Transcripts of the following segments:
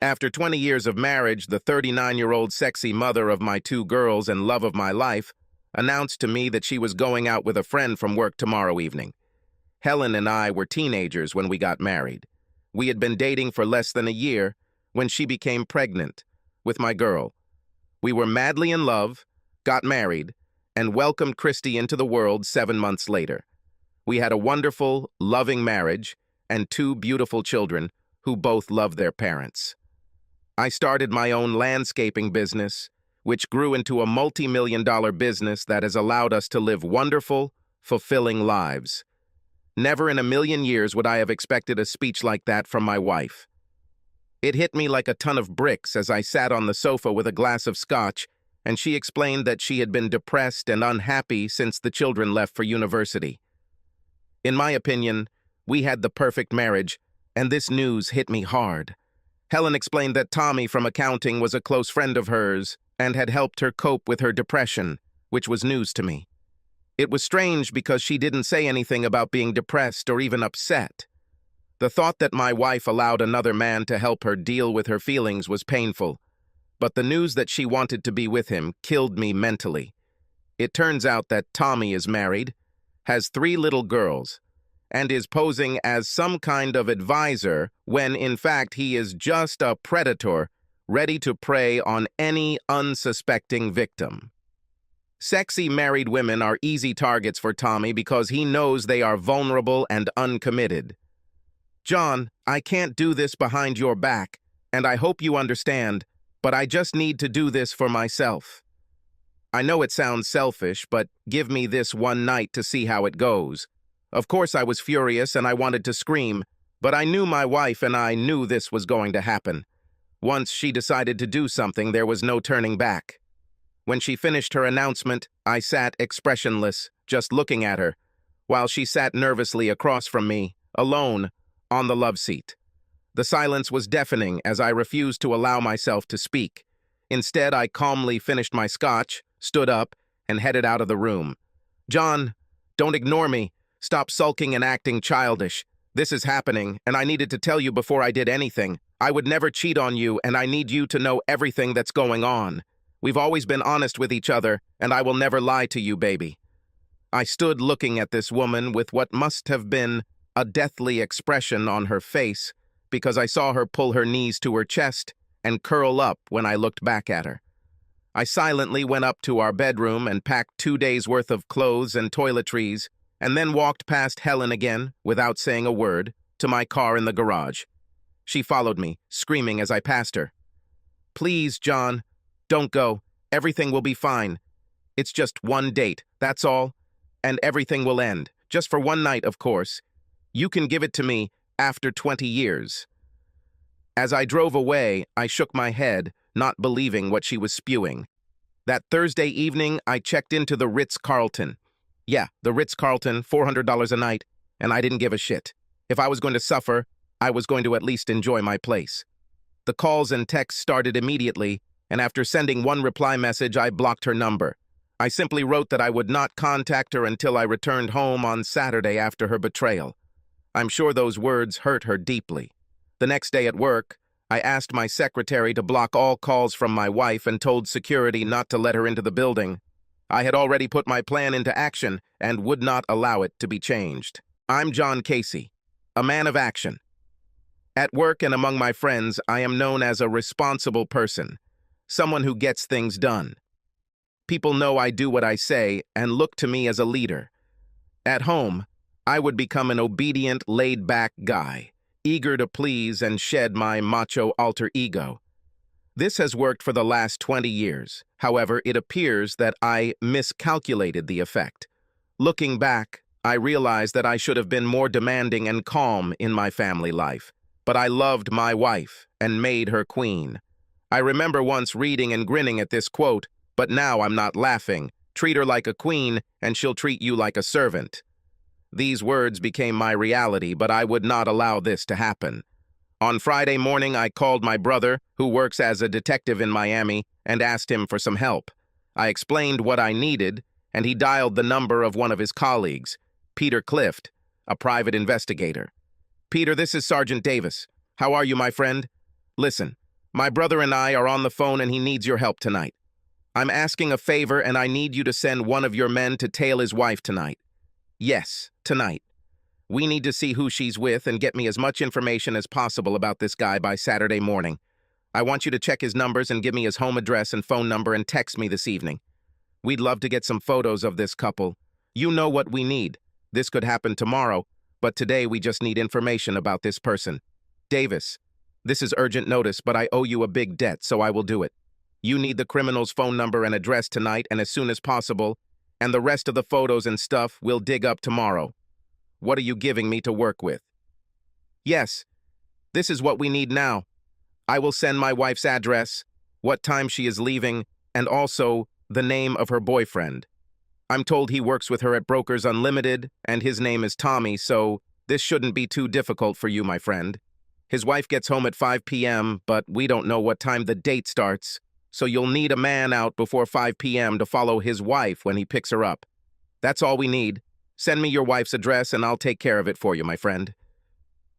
After 20 years of marriage, the 39-year-old sexy mother of my two girls and love of my life announced to me that she was going out with a friend from work tomorrow evening. Helen and I were teenagers when we got married. We had been dating for less than a year when she became pregnant with my girl. We were madly in love, got married, and welcomed Christy into the world 7 months later. We had a wonderful, loving marriage and two beautiful children who both loved their parents. I started my own landscaping business, which grew into a multi-million-dollar business that has allowed us to live wonderful, fulfilling lives. Never in a million years would I have expected a speech like that from my wife. It hit me like a ton of bricks as I sat on the sofa with a glass of scotch, and she explained that she had been depressed and unhappy since the children left for university. In my opinion, we had the perfect marriage, and this news hit me hard. Helen explained that Tommy from accounting was a close friend of hers and had helped her cope with her depression, which was news to me. It was strange because she didn't say anything about being depressed or even upset. The thought that my wife allowed another man to help her deal with her feelings was painful, but the news that she wanted to be with him killed me mentally. It turns out that Tommy is married, has 3 little girls, and is posing as some kind of advisor when in fact he is just a predator ready to prey on any unsuspecting victim. Sexy married women are easy targets for Tommy because he knows they are vulnerable and uncommitted. John, I can't do this behind your back, and I hope you understand, but I just need to do this for myself. I know it sounds selfish, but give me this one night to see how it goes. Of course I was furious and I wanted to scream, but I knew my wife and I knew this was going to happen. Once she decided to do something, there was no turning back. When she finished her announcement, I sat expressionless, just looking at her, while she sat nervously across from me, alone, on the love seat. The silence was deafening as I refused to allow myself to speak. Instead, I calmly finished my scotch, stood up, and headed out of the room. John, don't ignore me. Stop sulking and acting childish. This is happening, and I needed to tell you before I did anything. I would never cheat on you, and I need you to know everything that's going on. We've always been honest with each other, and I will never lie to you, baby. I stood looking at this woman with what must have been a deathly expression on her face because I saw her pull her knees to her chest and curl up when I looked back at her. I silently went up to our bedroom and packed 2 days' worth of clothes and toiletries, and then walked past Helen again, without saying a word, to my car in the garage. She followed me, screaming as I passed her. Please, John, don't go. Everything will be fine. It's just one date, that's all, and everything will end. Just for one night, of course. You can give it to me after 20 years. As I drove away, I shook my head, not believing what she was spewing. That Thursday evening, I checked into the Ritz-Carlton. Yeah, the Ritz-Carlton, $400 a night, and I didn't give a shit. If I was going to suffer, I was going to at least enjoy my place. The calls and texts started immediately, and after sending one reply message, I blocked her number. I simply wrote that I would not contact her until I returned home on Saturday after her betrayal. I'm sure those words hurt her deeply. The next day at work, I asked my secretary to block all calls from my wife and told security not to let her into the building. I had already put my plan into action and would not allow it to be changed. I'm John Casey, a man of action. At work and among my friends, I am known as a responsible person, someone who gets things done. People know I do what I say and look to me as a leader. At home, I would become an obedient, laid-back guy, eager to please and shed my macho alter ego. This has worked for the last 20 years. However, it appears that I miscalculated the effect. Looking back, I realized that I should have been more demanding and calm in my family life. But I loved my wife and made her queen. I remember once reading and grinning at this quote, but now I'm not laughing. Treat her like a queen, and she'll treat you like a servant. These words became my reality, but I would not allow this to happen. On Friday morning, I called my brother, who works as a detective in Miami, and asked him for some help. I explained what I needed, and he dialed the number of one of his colleagues, Peter Clift, a private investigator. Peter, this is Sergeant Davis. How are you, my friend? Listen, My brother and I are on the phone and he needs your help tonight. I'm asking a favor and I need you to send one of your men to tail his wife tonight. Yes, tonight. We need to see who she's with and get me as much information as possible about this guy by Saturday morning. I want you to check his numbers and give me his home address and phone number and text me this evening. We'd love to get some photos of this couple. You know what we need. This could happen tomorrow, but today we just need information about this person. Davis, this is urgent notice, but I owe you a big debt, so I will do it. You need the criminal's phone number and address tonight and as soon as possible, and the rest of the photos and stuff we'll dig up tomorrow. What are you giving me to work with? Yes, this is what we need now. I will send my wife's address, what time she is leaving, and also the name of her boyfriend. I'm told he works with her at Brokers Unlimited, and his name is Tommy, so this shouldn't be too difficult for you, my friend. His wife gets home at 5 p.m., but we don't know what time the date starts, so you'll need a man out before 5 p.m. to follow his wife when he picks her up. That's all we need. Send me your wife's address and I'll take care of it for you, my friend.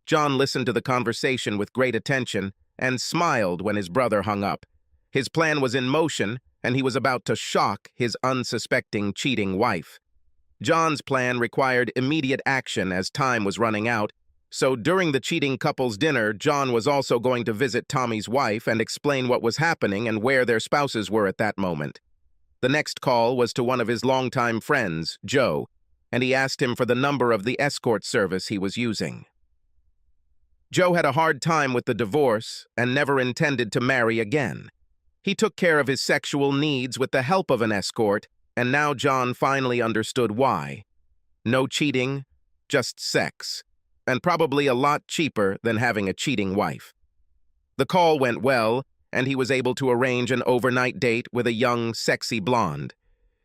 John listened to the conversation with great attention and smiled when his brother hung up. His plan was in motion, and he was about to shock his unsuspecting cheating wife. John's plan required immediate action as time was running out, so during the cheating couple's dinner, John was also going to visit Tommy's wife and explain what was happening and where their spouses were at that moment. The next call was to one of his longtime friends, Joe, and he asked him for the number of the escort service he was using. Joe had a hard time with the divorce and never intended to marry again. He took care of his sexual needs with the help of an escort, and now John finally understood why. No cheating, just sex, and probably a lot cheaper than having a cheating wife. The call went well, and he was able to arrange an overnight date with a young, sexy blonde.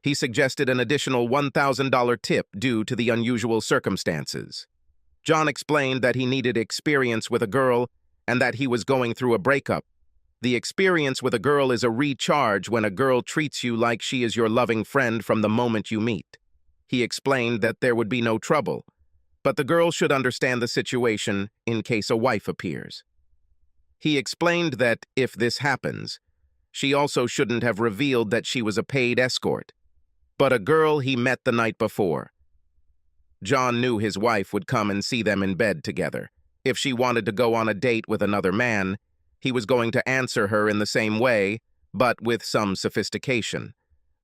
He suggested an additional $1,000 tip due to the unusual circumstances. John explained that he needed experience with a girl and that he was going through a breakup. The experience with a girl is a recharge when a girl treats you like she is your loving friend from the moment you meet. He explained that there would be no trouble, but the girl should understand the situation in case a wife appears. He explained that if this happens, she also shouldn't have revealed that she was a paid escort, but a girl he met the night before. John knew his wife would come and see them in bed together. If she wanted to go on a date with another man, he was going to answer her in the same way, but with some sophistication.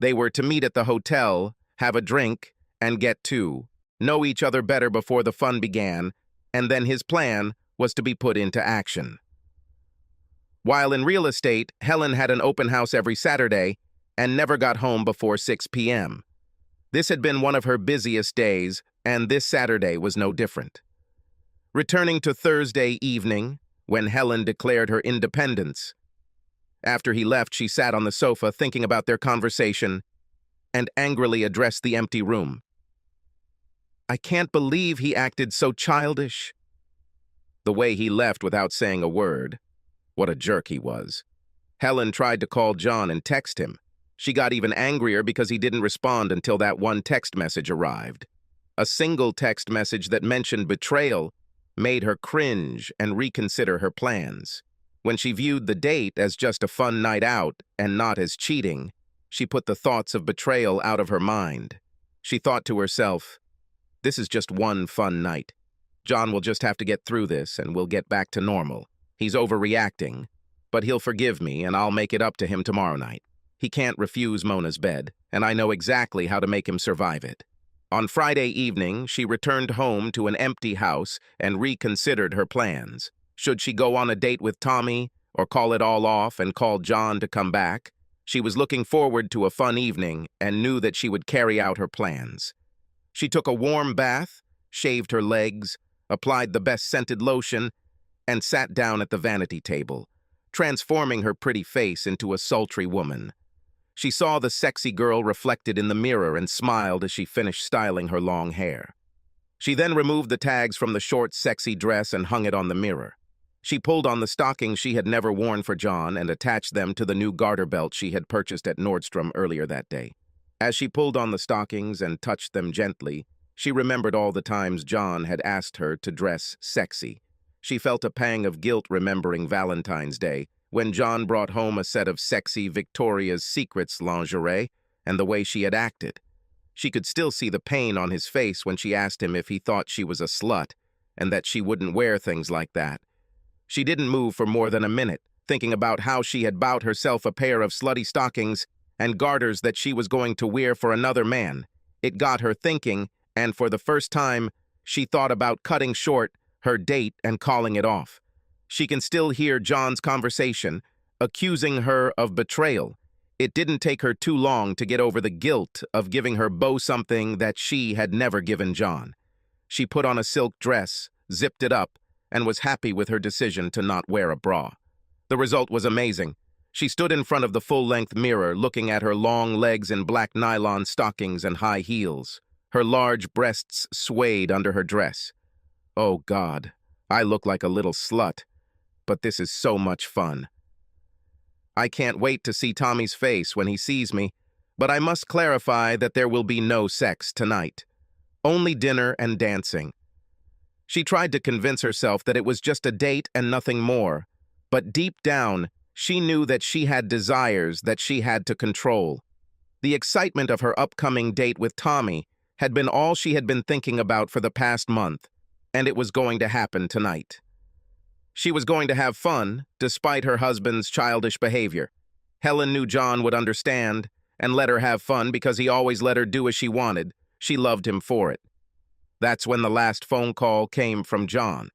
They were to meet at the hotel, have a drink, and get to know each other better before the fun began, and then his plan was to be put into action. While in real estate, Helen had an open house every Saturday and never got home before 6 p.m. This had been one of her busiest days, and this Saturday was no different. Returning to Thursday evening, when Helen declared her independence. After he left, she sat on the sofa thinking about their conversation and angrily addressed the empty room. I can't believe he acted so childish. The way he left without saying a word. What a jerk he was. Helen tried to call John and text him. She got even angrier because he didn't respond until that one text message arrived. A single text message that mentioned betrayal made her cringe and reconsider her plans. When she viewed the date as just a fun night out and not as cheating, she put the thoughts of betrayal out of her mind. She thought to herself, this is just one fun night. John will just have to get through this and we'll get back to normal. He's overreacting, but he'll forgive me and I'll make it up to him tomorrow night. He can't refuse Mona's bed, and I know exactly how to make him survive it. On Friday evening, she returned home to an empty house and reconsidered her plans. Should she go on a date with Tommy or call it all off and call John to come back? She was looking forward to a fun evening and knew that she would carry out her plans. She took a warm bath, shaved her legs, applied the best scented lotion, and sat down at the vanity table, transforming her pretty face into a sultry woman. She saw the sexy girl reflected in the mirror and smiled as she finished styling her long hair. She then removed the tags from the short, sexy dress and hung it on the mirror. She pulled on the stockings she had never worn for John and attached them to the new garter belt she had purchased at Nordstrom earlier that day. As she pulled on the stockings and touched them gently, she remembered all the times John had asked her to dress sexy. She felt a pang of guilt remembering Valentine's Day, when John brought home a set of sexy Victoria's Secrets lingerie and the way she had acted. She could still see the pain on his face when she asked him if he thought she was a slut and that she wouldn't wear things like that. She didn't move for more than a minute, thinking about how she had bought herself a pair of slutty stockings and garters that she was going to wear for another man. It got her thinking, and for the first time, she thought about cutting short her date and calling it off. She can still hear John's conversation, accusing her of betrayal. It didn't take her too long to get over the guilt of giving her beau something that she had never given John. She put on a silk dress, zipped it up, and was happy with her decision to not wear a bra. The result was amazing. She stood in front of the full-length mirror, looking at her long legs in black nylon stockings and high heels. Her large breasts swayed under her dress. Oh, God, I look like a little slut, but this is so much fun. I can't wait to see Tommy's face when he sees me, but I must clarify that there will be no sex tonight. Only dinner and dancing. She tried to convince herself that it was just a date and nothing more, but deep down, she knew that she had desires that she had to control. The excitement of her upcoming date with Tommy had been all she had been thinking about for the past month, and it was going to happen tonight. She was going to have fun, despite her husband's childish behavior. Helen knew John would understand and let her have fun because he always let her do as she wanted. She loved him for it. That's when the last phone call came from John.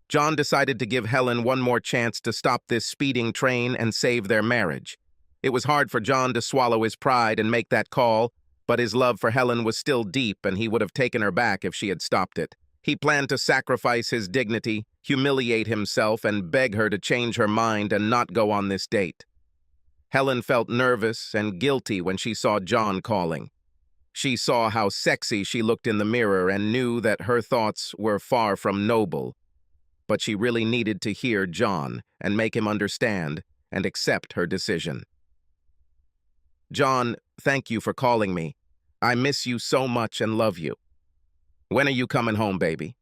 John decided to give Helen one more chance to stop this speeding train and save their marriage. It was hard for John to swallow his pride and make that call, but his love for Helen was still deep and he would have taken her back if she had stopped it. He planned to sacrifice his dignity, humiliate himself, and beg her to change her mind and not go on this date. Helen felt nervous and guilty when she saw John calling. She saw how sexy she looked in the mirror and knew that her thoughts were far from noble. But she really needed to hear John and make him understand and accept her decision. John, thank you for calling me. I miss you so much and love you. When are you coming home, baby?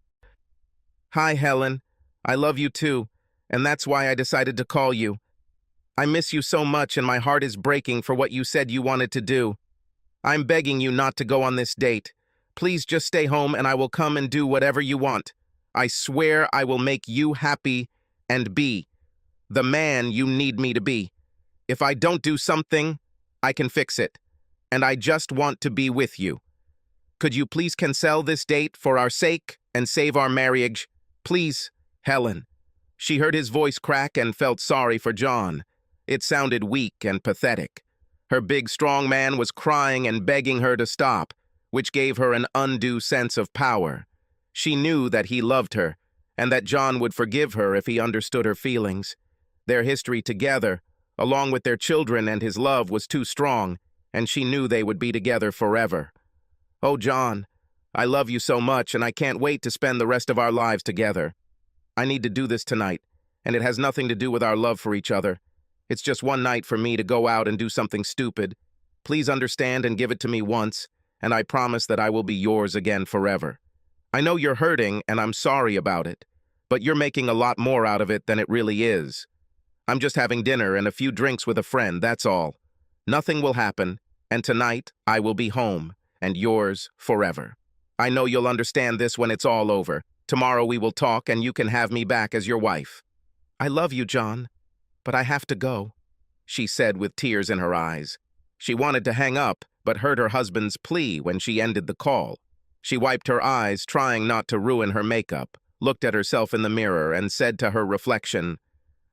Hi, Helen. I love you too, and that's why I decided to call you. I miss you so much and my heart is breaking for what you said you wanted to do. I'm begging you not to go on this date. Please just stay home and I will come and do whatever you want. I swear I will make you happy and be the man you need me to be. If I don't do something, I can fix it. And I just want to be with you. Could you please cancel this date for our sake and save our marriage? Please, Helen. She heard his voice crack and felt sorry for John. It sounded weak and pathetic. Her big, strong man was crying and begging her to stop, which gave her an undue sense of power. She knew that he loved her, and that John would forgive her if he understood her feelings. Their history together, along with their children and his love, was too strong, and she knew they would be together forever. Oh, John, I love you so much, and I can't wait to spend the rest of our lives together. I need to do this tonight, and it has nothing to do with our love for each other. It's just one night for me to go out and do something stupid. Please understand and give it to me once, and I promise that I will be yours again forever. I know you're hurting, and I'm sorry about it, but you're making a lot more out of it than it really is. I'm just having dinner and a few drinks with a friend, that's all. Nothing will happen, and tonight I will be home, and yours forever. I know you'll understand this when it's all over. Tomorrow we will talk, and you can have me back as your wife. I love you, John, but I have to go, she said with tears in her eyes. She wanted to hang up, but heard her husband's plea when she ended the call. She wiped her eyes, trying not to ruin her makeup, looked at herself in the mirror, and said to her reflection,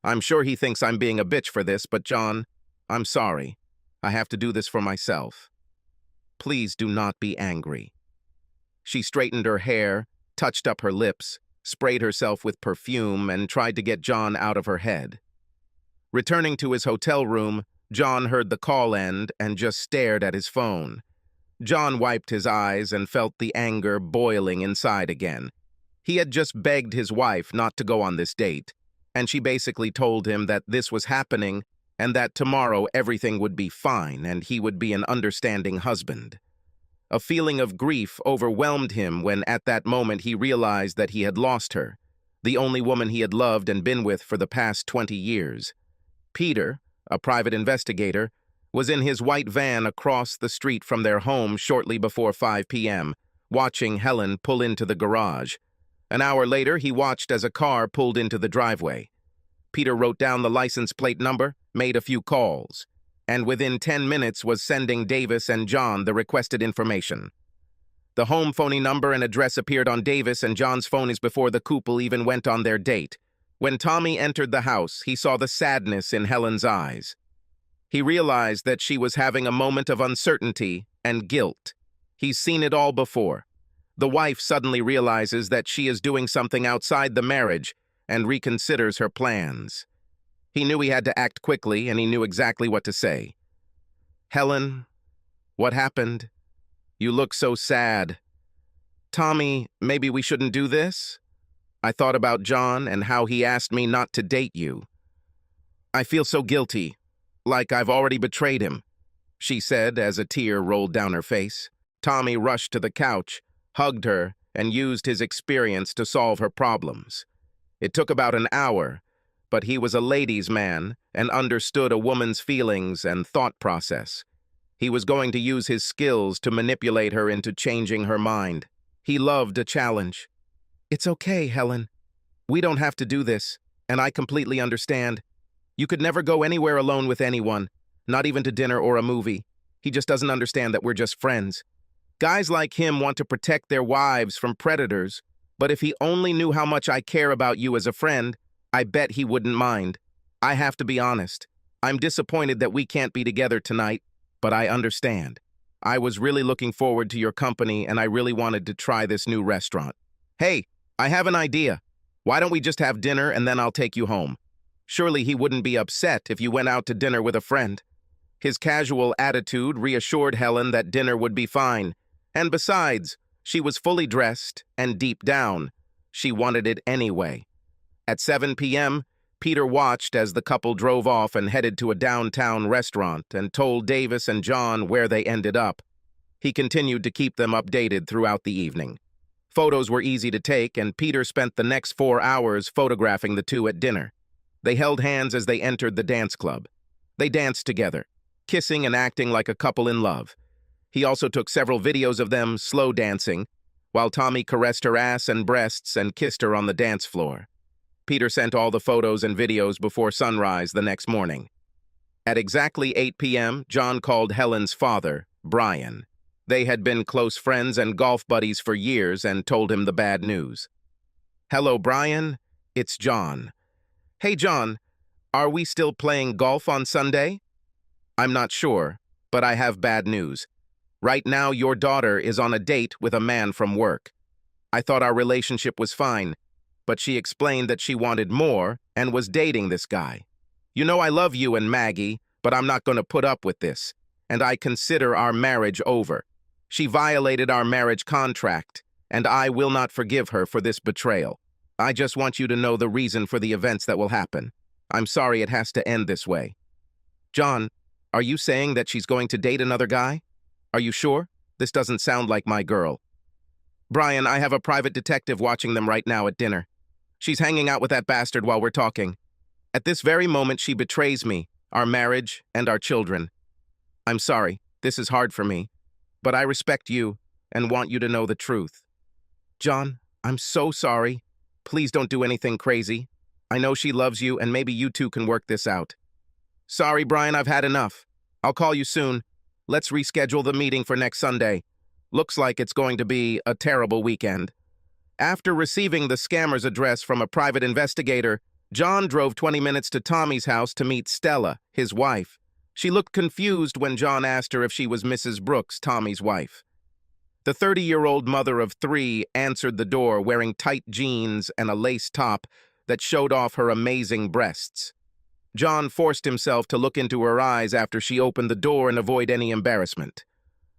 I'm sure he thinks I'm being a bitch for this, but John, I'm sorry. I have to do this for myself. Please do not be angry. She straightened her hair, touched up her lips, sprayed herself with perfume, and tried to get John out of her head. Returning to his hotel room, John heard the call end and just stared at his phone. John wiped his eyes and felt the anger boiling inside again. He had just begged his wife not to go on this date, and she basically told him that this was happening and that tomorrow everything would be fine and he would be an understanding husband. A feeling of grief overwhelmed him when at that moment he realized that he had lost her, the only woman he had loved and been with for the past 20 years. Peter, a private investigator, was in his white van across the street from their home shortly before 5 p.m., watching Helen pull into the garage. An hour later, he watched as a car pulled into the driveway. Peter wrote down the license plate number, made a few calls, and within 10 minutes was sending Davis and John the requested information. The home phony number and address appeared on Davis and John's phones before the couple even went on their date. When Tommy entered the house, he saw the sadness in Helen's eyes. He realized that she was having a moment of uncertainty and guilt. He's seen it all before. The wife suddenly realizes that she is doing something outside the marriage and reconsiders her plans. He knew he had to act quickly, and he knew exactly what to say. "Helen, what happened? You look so sad." "Tommy, maybe we shouldn't do this? I thought about John and how he asked me not to date you. I feel so guilty, like I've already betrayed him," she said as a tear rolled down her face. Tommy rushed to the couch, hugged her, and used his experience to solve her problems. It took about an hour, but he was a ladies' man and understood a woman's feelings and thought process. He was going to use his skills to manipulate her into changing her mind. He loved a challenge. "It's okay, Helen. We don't have to do this, and I completely understand. You could never go anywhere alone with anyone, not even to dinner or a movie. He just doesn't understand that we're just friends. Guys like him want to protect their wives from predators, but if he only knew how much I care about you as a friend, I bet he wouldn't mind. I have to be honest. I'm disappointed that we can't be together tonight, but I understand. I was really looking forward to your company, and I really wanted to try this new restaurant. Hey, I have an idea. Why don't we just have dinner and then I'll take you home? Surely he wouldn't be upset if you went out to dinner with a friend." His casual attitude reassured Helen that dinner would be fine. And besides, she was fully dressed, and deep down, she wanted it anyway. At 7 p.m., Peter watched as the couple drove off and headed to a downtown restaurant and told Davis and John where they ended up. He continued to keep them updated throughout the evening. Photos were easy to take, and Peter spent the next 4 hours photographing the two at dinner. They held hands as they entered the dance club. They danced together, kissing and acting like a couple in love. He also took several videos of them slow dancing, while Tommy caressed her ass and breasts and kissed her on the dance floor. Peter sent all the photos and videos before sunrise the next morning. At exactly 8 p.m., John called Helen's father, Brian. They had been close friends and golf buddies for years and told him the bad news. "Hello, Brian. It's John." "Hey, John, are we still playing golf on Sunday?" "I'm not sure, but I have bad news. Right now, your daughter is on a date with a man from work. I thought our relationship was fine, but she explained that she wanted more and was dating this guy. You know I love you and Maggie, but I'm not going to put up with this, and I consider our marriage over. She violated our marriage contract, and I will not forgive her for this betrayal. I just want you to know the reason for the events that will happen. I'm sorry it has to end this way." "John, are you saying that she's going to date another guy? Are you sure? This doesn't sound like my girl." "Brian, I have a private detective watching them right now at dinner. She's hanging out with that bastard while we're talking. At this very moment, she betrays me, our marriage, and our children. I'm sorry, this is hard for me, but I respect you and want you to know the truth." "John, I'm so sorry. Please don't do anything crazy. I know she loves you, and maybe you two can work this out." "Sorry, Brian, I've had enough. I'll call you soon. Let's reschedule the meeting for next Sunday. Looks like it's going to be a terrible weekend." After receiving the scammer's address from a private investigator, John drove 20 minutes to Tommy's house to meet Stella, his wife. She looked confused when John asked her if she was Mrs. Brooks, Tommy's wife. The 30-year-old mother of 3 answered the door wearing tight jeans and a lace top that showed off her amazing breasts. John forced himself to look into her eyes after she opened the door and avoid any embarrassment.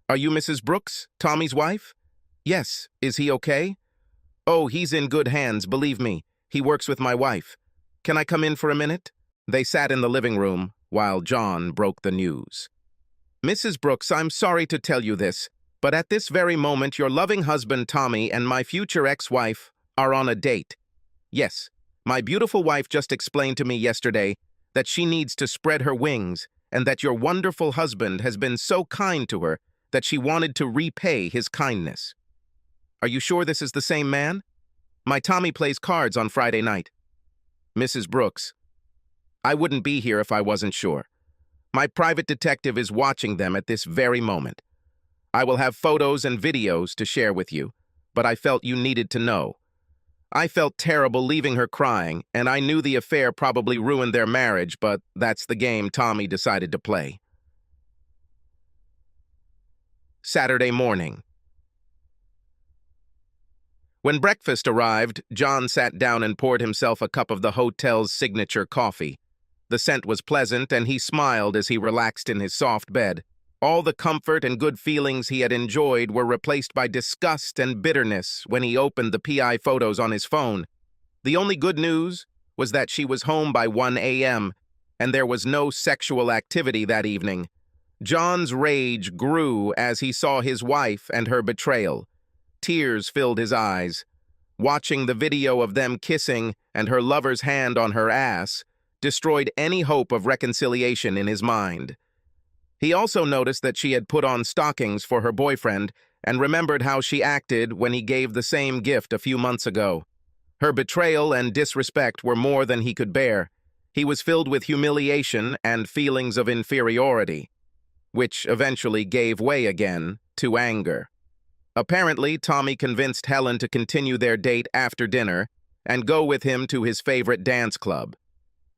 "Are you Mrs. Brooks, Tommy's wife?" "Yes. Is he okay?" "Oh, he's in good hands, believe me. He works with my wife. Can I come in for a minute?" They sat in the living room while John broke the news. "Mrs. Brooks, I'm sorry to tell you this, but at this very moment your loving husband Tommy and my future ex-wife are on a date. Yes, my beautiful wife just explained to me yesterday that she needs to spread her wings, and that your wonderful husband has been so kind to her that she wanted to repay his kindness. Are you sure this is the same man? My Tommy plays cards on Friday night. Mrs. Brooks, I wouldn't be here if I wasn't sure. My private detective is watching them at this very moment. I will have photos and videos to share with you, but I felt you needed to know. I felt terrible leaving her crying, and I knew the affair probably ruined their marriage, but that's the game Tommy decided to play. Saturday morning. When breakfast arrived, John sat down and poured himself a cup of the hotel's signature coffee. The scent was pleasant, and he smiled as he relaxed in his soft bed. All the comfort and good feelings he had enjoyed were replaced by disgust and bitterness when he opened the PI photos on his phone. The only good news was that she was home by 1 a.m., and there was no sexual activity that evening. John's rage grew as he saw his wife and her betrayal. Tears filled his eyes. Watching the video of them kissing and her lover's hand on her ass destroyed any hope of reconciliation in his mind. He also noticed that she had put on stockings for her boyfriend and remembered how she acted when he gave the same gift a few months ago. Her betrayal and disrespect were more than he could bear. He was filled with humiliation and feelings of inferiority, which eventually gave way again to anger. Apparently, Tommy convinced Helen to continue their date after dinner and go with him to his favorite dance club.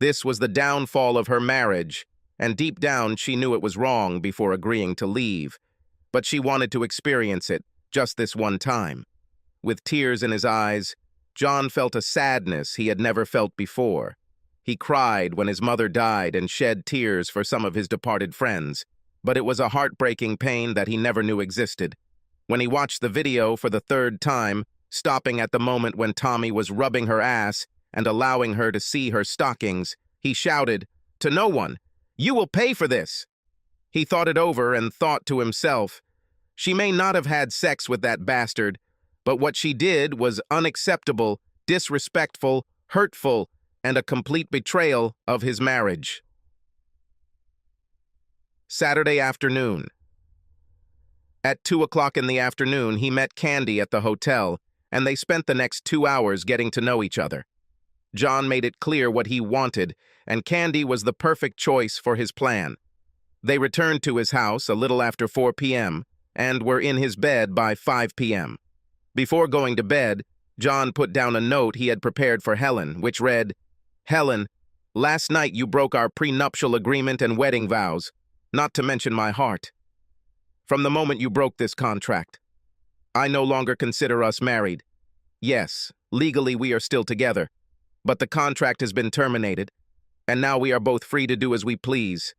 This was the downfall of her marriage, and deep down she knew it was wrong before agreeing to leave. But she wanted to experience it, just this one time. With tears in his eyes, John felt a sadness he had never felt before. He cried when his mother died and shed tears for some of his departed friends, but it was a heartbreaking pain that he never knew existed. When he watched the video for the third time, stopping at the moment when Tommy was rubbing her ass and allowing her to see her stockings, he shouted, "To no one! You will pay for this!" He thought it over and thought to himself, she may not have had sex with that bastard, but what she did was unacceptable, disrespectful, hurtful, and a complete betrayal of his marriage. Saturday afternoon. At 2 o'clock in the afternoon, he met Candy at the hotel, and they spent the next 2 hours getting to know each other. John made it clear what he wanted, and Candy was the perfect choice for his plan. They returned to his house a little after 4 p.m. and were in his bed by 5 p.m. Before going to bed, John put down a note he had prepared for Helen, which read, "Helen, last night you broke our prenuptial agreement and wedding vows, not to mention my heart. From the moment you broke this contract, I no longer consider us married. Yes, legally we are still together, but the contract has been terminated, and now we are both free to do as we please.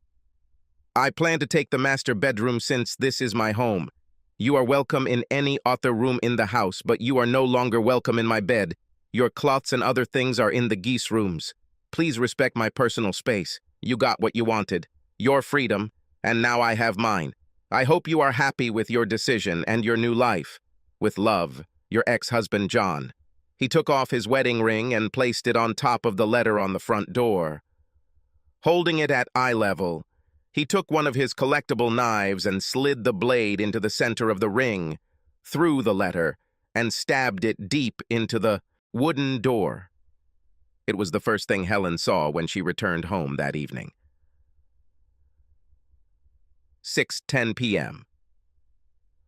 I plan to take the master bedroom since this is my home. You are welcome in any other room in the house, but you are no longer welcome in my bed. Your cloths and other things are in the geese rooms. Please respect my personal space. You got what you wanted, your freedom, and now I have mine. I hope you are happy with your decision and your new life. With love, your ex-husband, John." He took off his wedding ring and placed it on top of the letter on the front door. Holding it at eye level, he took one of his collectible knives and slid the blade into the center of the ring, through the letter, and stabbed it deep into the wooden door. It was the first thing Helen saw when she returned home that evening. 6:10 p.m.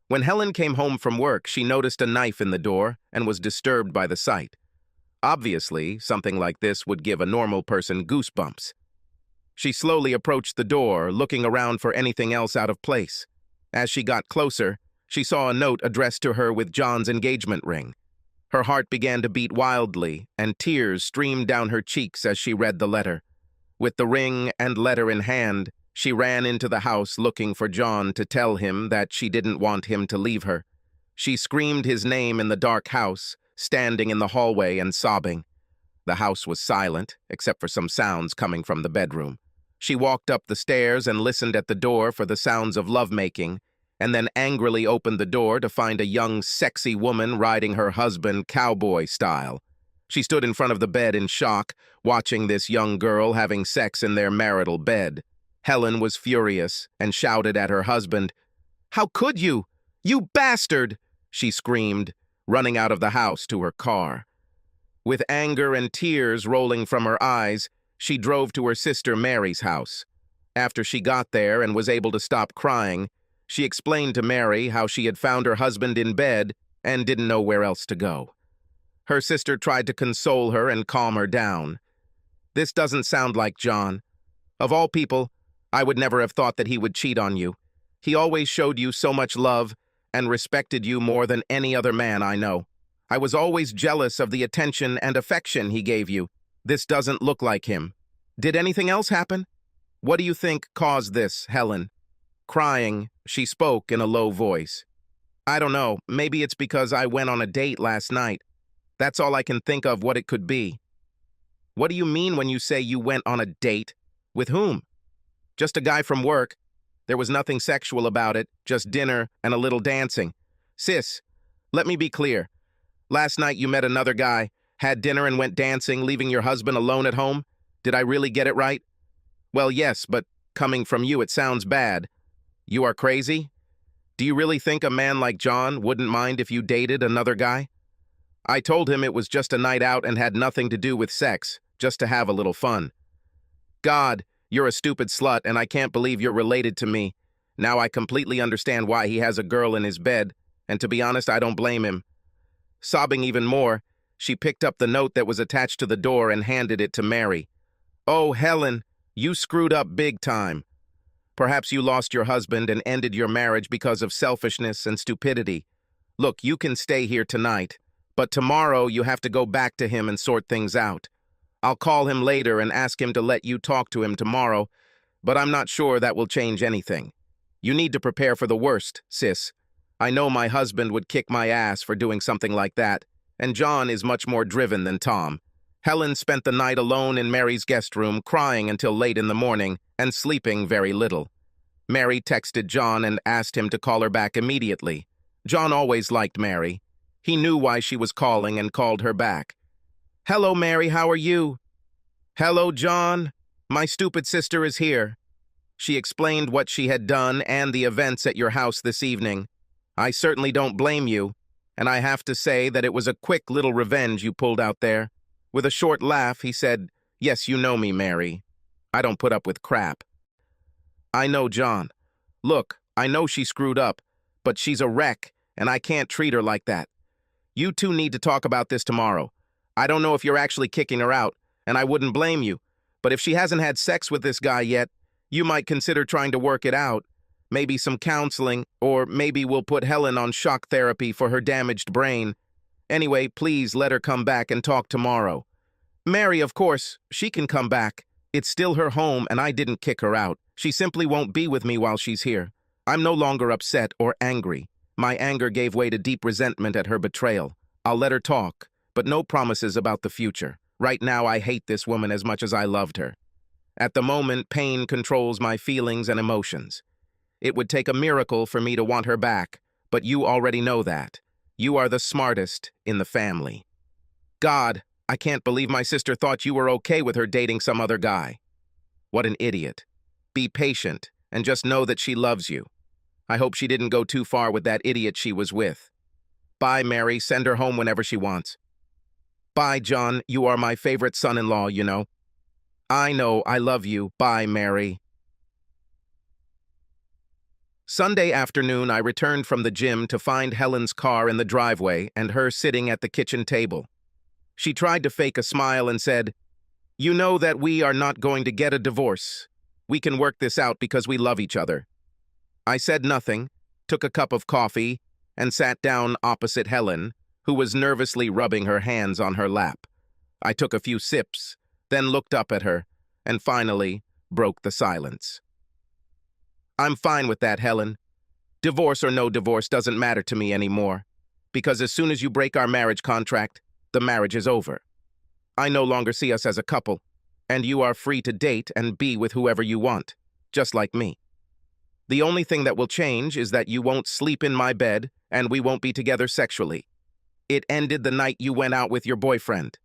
When Helen came home from work, she noticed a knife in the door and was disturbed by the sight. Obviously, something like this would give a normal person goosebumps. She slowly approached the door, looking around for anything else out of place. As she got closer, she saw a note addressed to her with John's engagement ring. Her heart began to beat wildly, and tears streamed down her cheeks as she read the letter. With the ring and letter in hand, she ran into the house looking for John to tell him that she didn't want him to leave her. She screamed his name in the dark house, standing in the hallway and sobbing. The house was silent, except for some sounds coming from the bedroom. She walked up the stairs and listened at the door for the sounds of lovemaking, and then angrily opened the door to find a young, sexy woman riding her husband cowboy style. She stood in front of the bed in shock, watching this young girl having sex in their marital bed. Helen was furious and shouted at her husband. "How could you? You bastard!" she screamed, running out of the house to her car. With anger and tears rolling from her eyes, she drove to her sister Mary's house. After she got there and was able to stop crying, she explained to Mary how she had found her husband in bed and didn't know where else to go. Her sister tried to console her and calm her down. "This doesn't sound like John. Of all people, I would never have thought that he would cheat on you. He always showed you so much love and respected you more than any other man I know. I was always jealous of the attention and affection he gave you. This doesn't look like him. Did anything else happen? What do you think caused this, Helen?" Crying, she spoke in a low voice. "I don't know. Maybe it's because I went on a date last night. That's all I can think of what it could be." "What do you mean when you say you went on a date? With whom?" "Just a guy from work. There was nothing sexual about it, just dinner and a little dancing." "Sis, let me be clear. Last night you met another guy, had dinner and went dancing, leaving your husband alone at home? Did I really get it right?" "Well, yes, but coming from you, it sounds bad. You are crazy? Do you really think a man like John wouldn't mind if you dated another guy?" "I told him it was just a night out and had nothing to do with sex, just to have a little fun." "God, you're a stupid slut, and I can't believe you're related to me. Now I completely understand why he has a girl in his bed, and to be honest, I don't blame him." Sobbing even more, she picked up the note that was attached to the door and handed it to Mary. "Oh, Helen, you screwed up big time. Perhaps you lost your husband and ended your marriage because of selfishness and stupidity. Look, you can stay here tonight, but tomorrow you have to go back to him and sort things out. I'll call him later and ask him to let you talk to him tomorrow, but I'm not sure that will change anything. You need to prepare for the worst, sis. I know my husband would kick my ass for doing something like that, and John is much more driven than Tom." Helen spent the night alone in Mary's guest room, crying until late in the morning and sleeping very little. Mary texted John and asked him to call her back immediately. John always liked Mary. He knew why she was calling and called her back. "Hello, Mary, how are you?" "Hello, John. My stupid sister is here." She explained what she had done and the events at your house this evening. "I certainly don't blame you, and I have to say that it was a quick little revenge you pulled out there." With a short laugh, he said, "Yes, you know me, Mary. I don't put up with crap." "I know, John. Look, I know she screwed up, but she's a wreck, and I can't treat her like that. You two need to talk about this tomorrow. I don't know if you're actually kicking her out, and I wouldn't blame you, but if she hasn't had sex with this guy yet, you might consider trying to work it out. Maybe some counseling, or maybe we'll put Helen on shock therapy for her damaged brain. Anyway, please let her come back and talk tomorrow." "Mary, of course, she can come back. It's still her home, and I didn't kick her out. She simply won't be with me while she's here. I'm no longer upset or angry. My anger gave way to deep resentment at her betrayal. I'll let her talk, but no promises about the future. Right now, I hate this woman as much as I loved her. At the moment, pain controls my feelings and emotions. It would take a miracle for me to want her back, but you already know that. You are the smartest in the family." "God, I can't believe my sister thought you were okay with her dating some other guy." "What an idiot. Be patient and just know that she loves you. I hope she didn't go too far with that idiot she was with. Bye, Mary. Send her home whenever she wants." "Bye, John. You are my favorite son-in-law, you know." "I know. I love you. Bye, Mary." Sunday afternoon, I returned from the gym to find Helen's car in the driveway and her sitting at the kitchen table. She tried to fake a smile and said, "You know that we are not going to get a divorce. We can work this out because we love each other." I said nothing, took a cup of coffee, and sat down opposite Helen, who was nervously rubbing her hands on her lap. I took a few sips, then looked up at her, and finally broke the silence. "I'm fine with that, Helen. Divorce or no divorce doesn't matter to me anymore, because as soon as you break our marriage contract, the marriage is over. I no longer see us as a couple, and you are free to date and be with whoever you want, just like me. The only thing that will change is that you won't sleep in my bed and we won't be together sexually. It ended the night you went out with your boyfriend.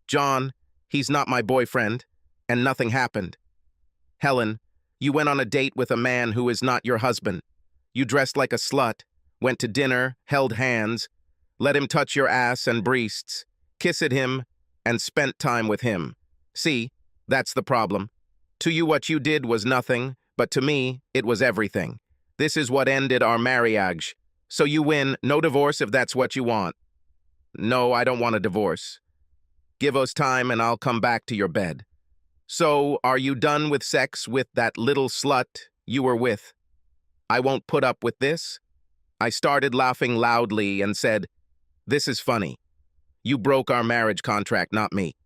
John, he's not my boyfriend, and nothing happened. Helen, you went on a date with a man who is not your husband. You dressed like a slut, went to dinner, held hands, let him touch your ass and breasts, kissed him, and spent time with him. See, that's the problem. To you what you did was nothing, but to me, it was everything. This is what ended our marriage. So you win, no divorce if that's what you want. No, I don't want a divorce. Give us time and I'll come back to your bed. So, are you done with sex with that little slut you were with? I won't put up with this. I started laughing loudly and said, "This is funny. You broke our marriage contract, not me.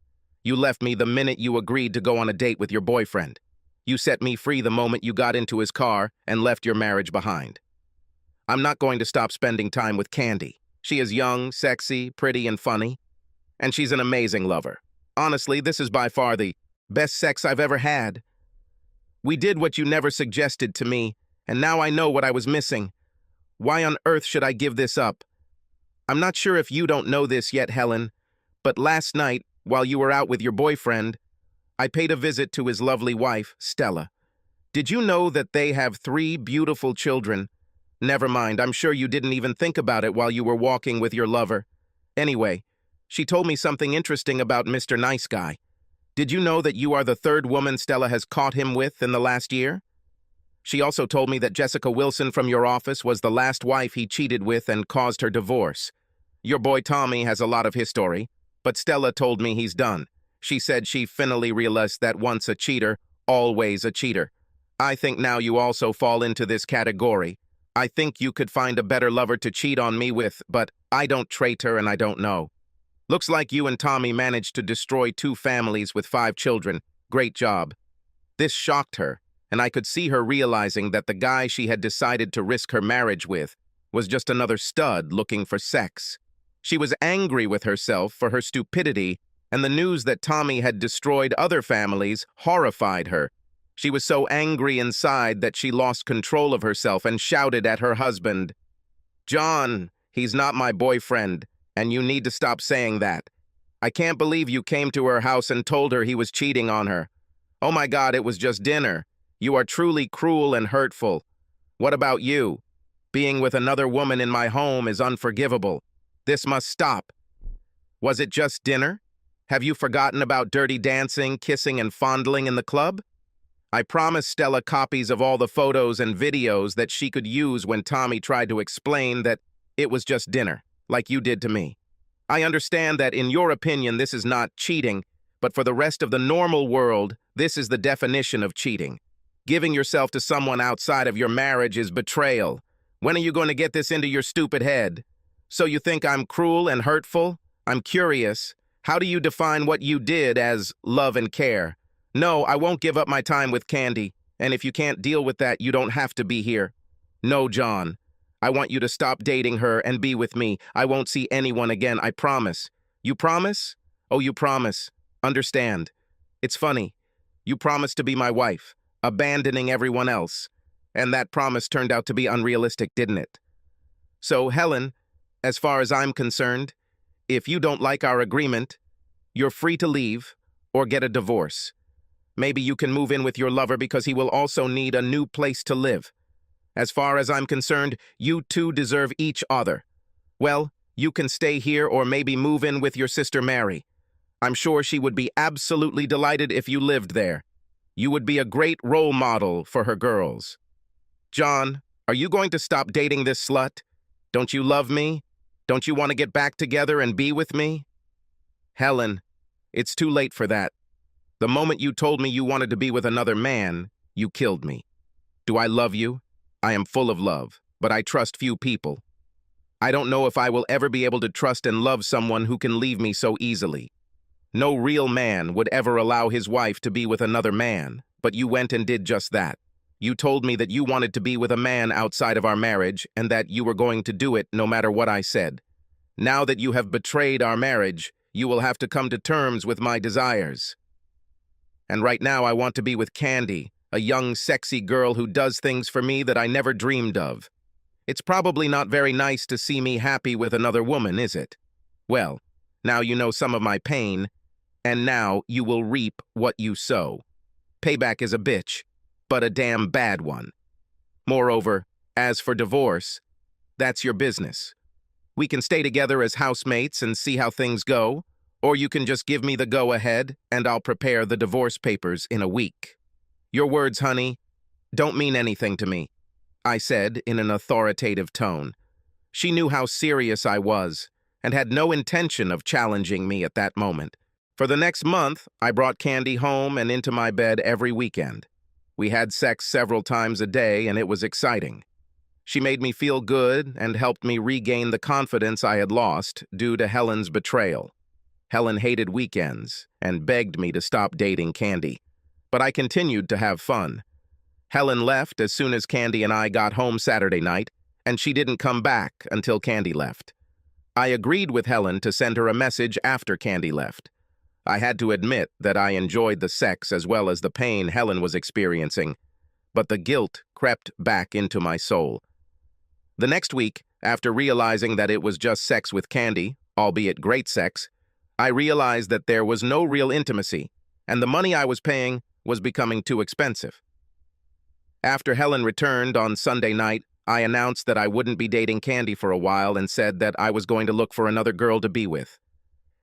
You left me the minute you agreed to go on a date with your boyfriend. You set me free the moment you got into his car and left your marriage behind. I'm not going to stop spending time with Candy. She is young, sexy, pretty, and funny, and she's an amazing lover. Honestly, this is by far the best sex I've ever had. We did what you never suggested to me, and now I know what I was missing. Why on earth should I give this up? I'm not sure if you don't know this yet, Helen, but last night, while you were out with your boyfriend, I paid a visit to his lovely wife, Stella. Did you know that they have 3 beautiful children? Never mind, I'm sure you didn't even think about it while you were walking with your lover. Anyway, she told me something interesting about Mr. Nice Guy. Did you know that you are the 3rd woman Stella has caught him with in the last year? She also told me that Jessica Wilson from your office was the last wife he cheated with and caused her divorce. Your boy Tommy has a lot of history, but Stella told me he's done. She said she finally realized that once a cheater, always a cheater. I think now you also fall into this category. I think you could find a better lover to cheat on me with, but I don't traitor and I don't know. Looks like you and Tommy managed to destroy 2 families with 5 children. Great job. This shocked her, and I could see her realizing that the guy she had decided to risk her marriage with was just another stud looking for sex. She was angry with herself for her stupidity, and the news that Tommy had destroyed other families horrified her. She was so angry inside that she lost control of herself and shouted at her husband, "John, he's not my boyfriend, and you need to stop saying that. I can't believe you came to her house and told her he was cheating on her. Oh my God, it was just dinner. You are truly cruel and hurtful. What about you? Being with another woman in my home is unforgivable. This must stop. Was it just dinner? Have you forgotten about dirty dancing, kissing, and fondling in the club? I promised Stella copies of all the photos and videos that she could use when Tommy tried to explain that it was just dinner, like you did to me. I understand that in your opinion this is not cheating, but for the rest of the normal world, this is the definition of cheating. Giving yourself to someone outside of your marriage is betrayal. When are you going to get this into your stupid head? So you think I'm cruel and hurtful? I'm curious. How do you define what you did as love and care? No, I won't give up my time with Candy, and if you can't deal with that, you don't have to be here. No, John. I want you to stop dating her and be with me. I won't see anyone again, I promise. You promise? Oh, you promise. Understand. It's funny. You promised to be my wife, abandoning everyone else. And that promise turned out to be unrealistic, didn't it? So, Helen, as far as I'm concerned, if you don't like our agreement, you're free to leave or get a divorce. Maybe you can move in with your lover because he will also need a new place to live. As far as I'm concerned, you two deserve each other. Well, you can stay here or maybe move in with your sister Mary. I'm sure she would be absolutely delighted if you lived there. You would be a great role model for her girls. John, are you going to stop dating this slut? Don't you love me? Don't you want to get back together and be with me? Helen, it's too late for that. The moment you told me you wanted to be with another man, you killed me. Do I love you? I am full of love, but I trust few people. I don't know if I will ever be able to trust and love someone who can leave me so easily. No real man would ever allow his wife to be with another man, but you went and did just that. You told me that you wanted to be with a man outside of our marriage and that you were going to do it no matter what I said. Now that you have betrayed our marriage, you will have to come to terms with my desires. And right now I want to be with Candy, a young, sexy girl who does things for me that I never dreamed of. It's probably not very nice to see me happy with another woman, is it? Well, now you know some of my pain. and now you will reap what you sow. Payback is a bitch, but a damn bad one. Moreover, as for divorce, that's your business. We can stay together as housemates and see how things go, or you can just give me the go-ahead and I'll prepare the divorce papers in a week. Your words, honey, don't mean anything to me, I said in an authoritative tone. She knew how serious I was and had no intention of challenging me at that moment. For the next month, I brought Candy home and into my bed every weekend. We had sex several times a day and it was exciting. She made me feel good and helped me regain the confidence I had lost due to Helen's betrayal. Helen hated weekends and begged me to stop dating Candy, but I continued to have fun. Helen left as soon as Candy and I got home Saturday night, and she didn't come back until Candy left. I agreed with Helen to send her a message after Candy left. I had to admit that I enjoyed the sex as well as the pain Helen was experiencing, but the guilt crept back into my soul. The next week, after realizing that it was just sex with Candy, albeit great sex, I realized that there was no real intimacy, and the money I was paying was becoming too expensive. After Helen returned on Sunday night, I announced that I wouldn't be dating Candy for a while and said that I was going to look for another girl to be with.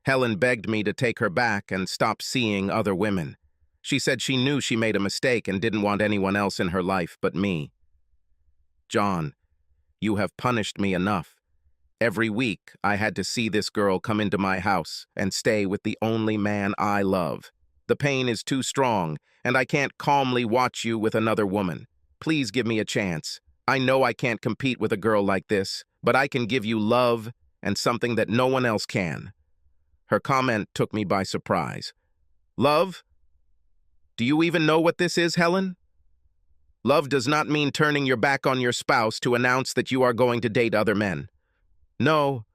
Helen begged me to take her back and stop seeing other women. She said she knew she made a mistake and didn't want anyone else in her life but me. John, you have punished me enough. Every week, I had to see this girl come into my house and stay with the only man I love. The pain is too strong, and I can't calmly watch you with another woman. Please give me a chance. I know I can't compete with a girl like this, but I can give you love and something that no one else can. Her comment took me by surprise. Love? Do you even know what this is, Helen? Love does not mean turning your back on your spouse to announce that you are going to date other men. No,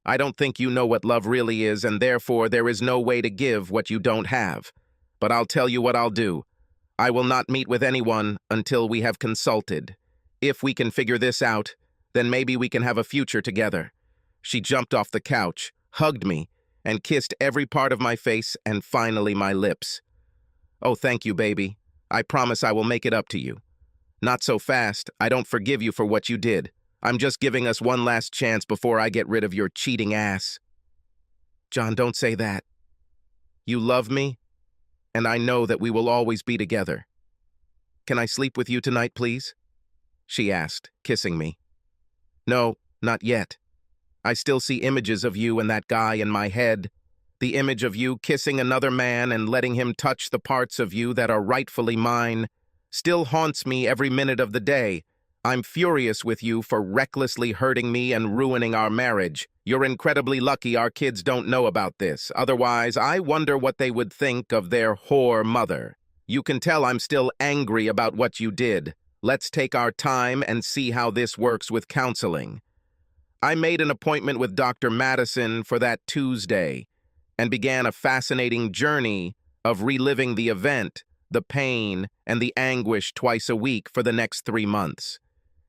I don't think you know what love really is, and therefore there is no way to give what you don't have. But I'll tell you what I'll do. I will not meet with anyone until we have consulted. If we can figure this out, then maybe we can have a future together. She jumped off the couch, hugged me, and kissed every part of my face and finally my lips. Oh, thank you, baby. I promise I will make it up to you. Not so fast. I don't forgive you for what you did. I'm just giving us one last chance before I get rid of your cheating ass. John, don't say that. You love me, and I know that we will always be together. Can I sleep with you tonight, please? She asked, kissing me. No, not yet. I still see images of you and that guy in my head. The image of you kissing another man and letting him touch the parts of you that are rightfully mine still haunts me every minute of the day. I'm furious with you for recklessly hurting me and ruining our marriage. You're incredibly lucky our kids don't know about this. Otherwise, I wonder what they would think of their whore mother. You can tell I'm still angry about what you did. Let's take our time and see how this works with counseling. I made an appointment with Dr. Madison for that Tuesday and began a fascinating journey of reliving the event, the pain, and the anguish twice a week for the next 3 months.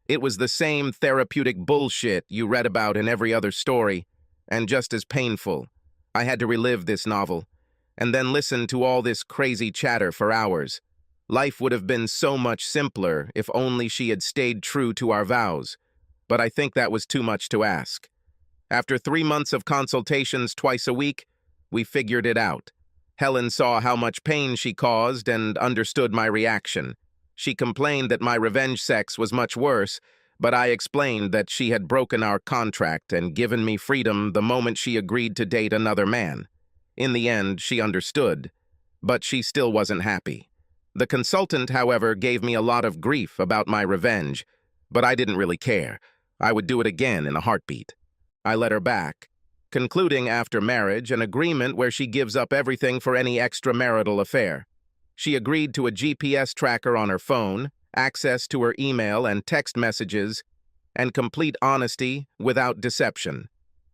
It was the same therapeutic bullshit you read about in every other story, and just as painful. I had to relive this novel, and then listen to all this crazy chatter for hours. Life would have been so much simpler if only she had stayed true to our vows, but I think that was too much to ask. After 3 months of consultations twice a week, we figured it out. Helen saw how much pain she caused and understood my reaction. She complained that my revenge sex was much worse, but I explained that she had broken our contract and given me freedom the moment she agreed to date another man. In the end, she understood, but she still wasn't happy. The consultant, however, gave me a lot of grief about my revenge, but I didn't really care. I would do it again in a heartbeat. I let her back, concluding after marriage an agreement where she gives up everything for any extramarital affair. She agreed to a GPS tracker on her phone, access to her email and text messages, and complete honesty without deception.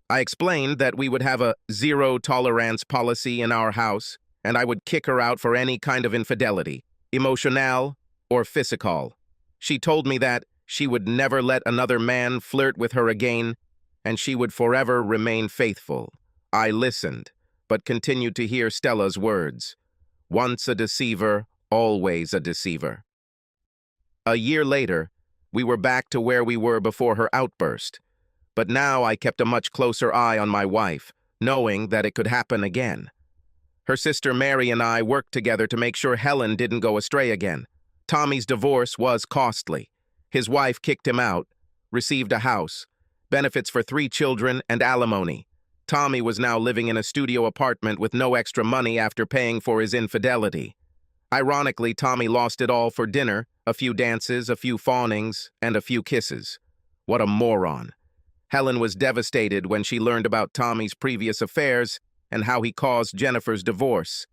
I explained that we would have a zero-tolerance policy in our house, and I would kick her out for any kind of infidelity, emotional or physical. She told me that she would never let another man flirt with her again, and she would forever remain faithful. I listened, but continued to hear Stella's words. Once a deceiver, always a deceiver. A year later, we were back to where we were before her outburst. But now I kept a much closer eye on my wife, knowing that it could happen again. Her sister Mary and I worked together to make sure Helen didn't go astray again. Tommy's divorce was costly. His wife kicked him out, received a house, benefits for 3 children, and alimony. Tommy was now living in a studio apartment with no extra money after paying for his infidelity. Ironically, Tommy lost it all for dinner, a few dances, a few fawnings, and a few kisses. What a moron. Helen was devastated when she learned about Tommy's previous affairs and how he caused Jennifer's divorce.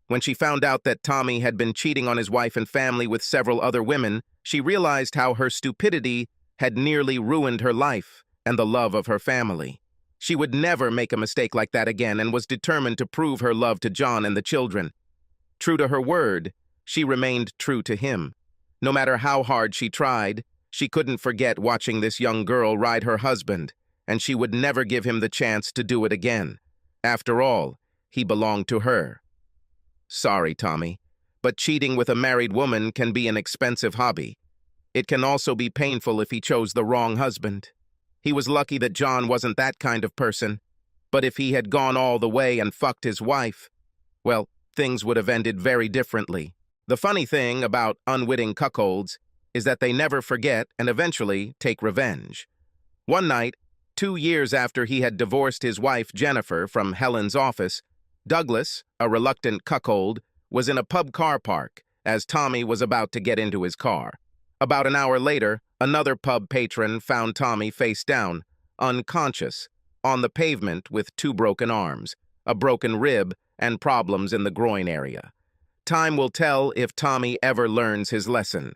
When she found out that Tommy had been cheating on his wife and family with several other women, she realized how her stupidity had nearly ruined her life and the love of her family. She would never make a mistake like that again and was determined to prove her love to John and the children. True to her word, she remained true to him. No matter how hard she tried, she couldn't forget watching this young girl ride her husband, and she would never give him the chance to do it again. After all, he belonged to her. Sorry, Tommy, but cheating with a married woman can be an expensive hobby. It can also be painful if he chose the wrong husband. He was lucky that John wasn't that kind of person, but if he had gone all the way and fucked his wife, well, things would have ended very differently. The funny thing about unwitting cuckolds is that they never forget and eventually take revenge. One night, 2 years after he had divorced his wife Jennifer from Helen's office, Douglas, a reluctant cuckold, was in a pub car park as Tommy was about to get into his car. About an hour later, another pub patron found Tommy face down, unconscious, on the pavement with 2 broken arms, a broken rib, and problems in the groin area. Time will tell if Tommy ever learns his lesson.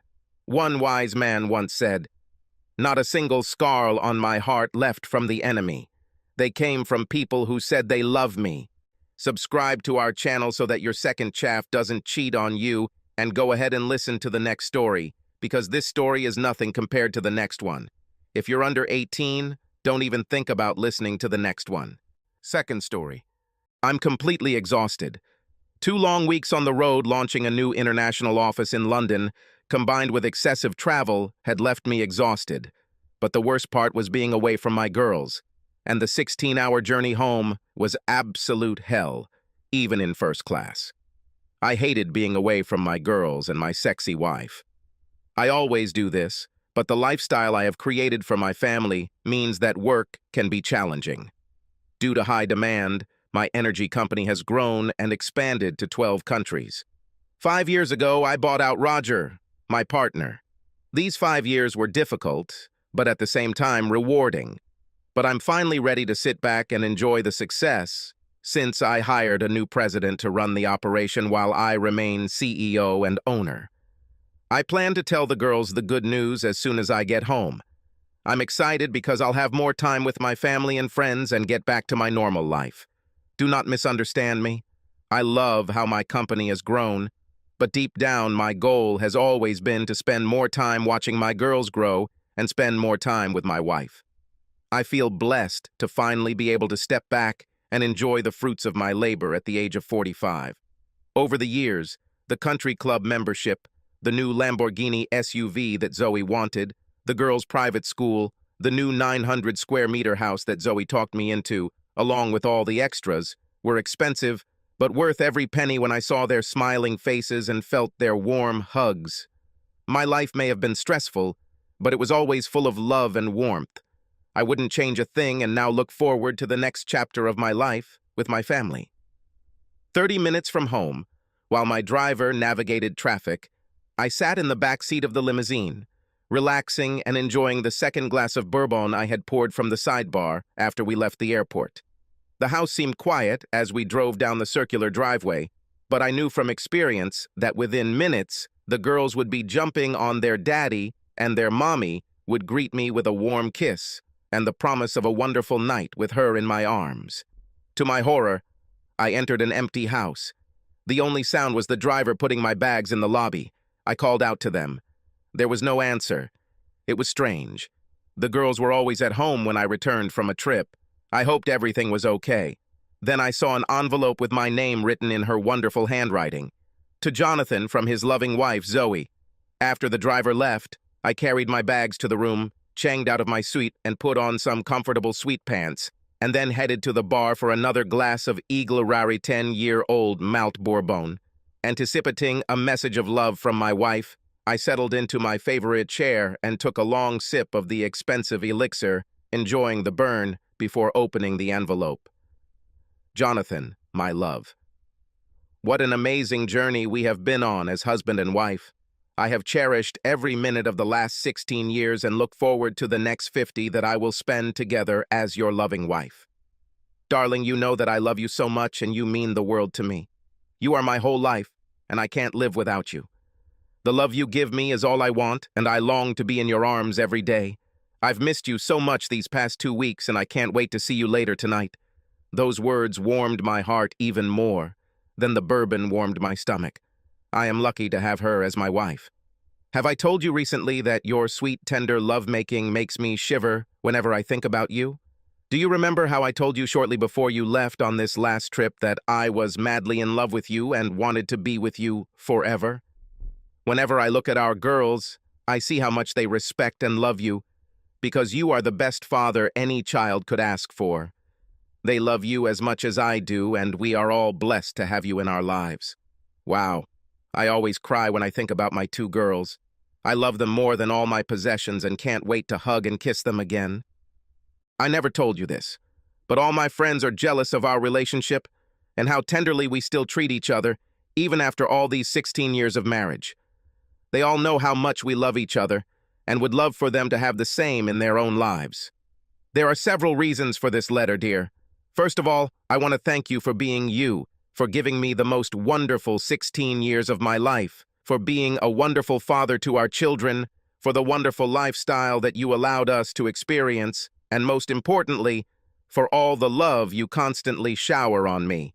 One wise man once said, "Not a single scar on my heart left from the enemy. They came from people who said they love me." Subscribe to our channel so that your second chaff doesn't cheat on you, and go ahead and listen to the next story, because this story is nothing compared to the next one. If you're under 18, don't even think about listening to the next one. Second story. I'm completely exhausted. 2 long weeks on the road launching a new international office in London, combined with excessive travel, had left me exhausted. But the worst part was being away from my girls, and the 16-hour journey home was absolute hell, even in first class. I hated being away from my girls and my sexy wife. I always do this, but the lifestyle I have created for my family means that work can be challenging. Due to high demand, my energy company has grown and expanded to 12 countries. 5 years ago, I bought out Roger, my partner. These 5 years were difficult, but at the same time rewarding. But I'm finally ready to sit back and enjoy the success, since I hired a new president to run the operation while I remain CEO and owner. I plan to tell the girls the good news as soon as I get home. I'm excited because I'll have more time with my family and friends and get back to my normal life. Do not misunderstand me. I love how my company has grown, but deep down my goal has always been to spend more time watching my girls grow and spend more time with my wife. I feel blessed to finally be able to step back and enjoy the fruits of my labor at the age of 45. Over the years, the country club membership, the new Lamborghini SUV that Zoe wanted, the girls' private school, the new 900 square meter house that Zoe talked me into, along with all the extras, were expensive, but worth every penny when I saw their smiling faces and felt their warm hugs. My life may have been stressful, but it was always full of love and warmth. I wouldn't change a thing and now look forward to the next chapter of my life with my family. 30 minutes from home, while my driver navigated traffic, I sat in the back seat of the limousine, relaxing and enjoying the second glass of bourbon I had poured from the sidebar after we left the airport. The house seemed quiet as we drove down the circular driveway, but I knew from experience that within minutes, the girls would be jumping on their daddy and their mommy would greet me with a warm kiss and the promise of a wonderful night with her in my arms. To my horror, I entered an empty house. The only sound was the driver putting my bags in the lobby. I called out to them. There was no answer. It was strange. The girls were always at home when I returned from a trip. I hoped everything was okay. Then I saw an envelope with my name written in her wonderful handwriting. To Jonathan from his loving wife, Zoe. After the driver left, I carried my bags to the room, changed out of my suite, and put on some comfortable sweat pants, and then headed to the bar for another glass of Eagle Rari 10-year-old Malt Bourbon. Anticipating a message of love from my wife, I settled into my favorite chair and took a long sip of the expensive elixir, enjoying the burn before opening the envelope. Jonathan, my love. What an amazing journey we have been on as husband and wife. I have cherished every minute of the last 16 years and look forward to the next 50 that I will spend together as your loving wife. Darling, you know that I love you so much and you mean the world to me. You are my whole life, and I can't live without you. The love you give me is all I want, and I long to be in your arms every day. I've missed you so much these past 2 weeks, and I can't wait to see you later tonight. Those words warmed my heart even more than the bourbon warmed my stomach. I am lucky to have her as my wife. Have I told you recently that your sweet, tender lovemaking makes me shiver whenever I think about you? Do you remember how I told you shortly before you left on this last trip that I was madly in love with you and wanted to be with you forever? Whenever I look at our girls, I see how much they respect and love you, because you are the best father any child could ask for. They love you as much as I do, and we are all blessed to have you in our lives. Wow, I always cry when I think about my 2 girls. I love them more than all my possessions and can't wait to hug and kiss them again. I never told you this, but all my friends are jealous of our relationship and how tenderly we still treat each other, even after all these 16 years of marriage. They all know how much we love each other and would love for them to have the same in their own lives. There are several reasons for this letter, dear. First of all, I want to thank you for being you, for giving me the most wonderful 16 years of my life, for being a wonderful father to our children, for the wonderful lifestyle that you allowed us to experience, and most importantly, for all the love you constantly shower on me.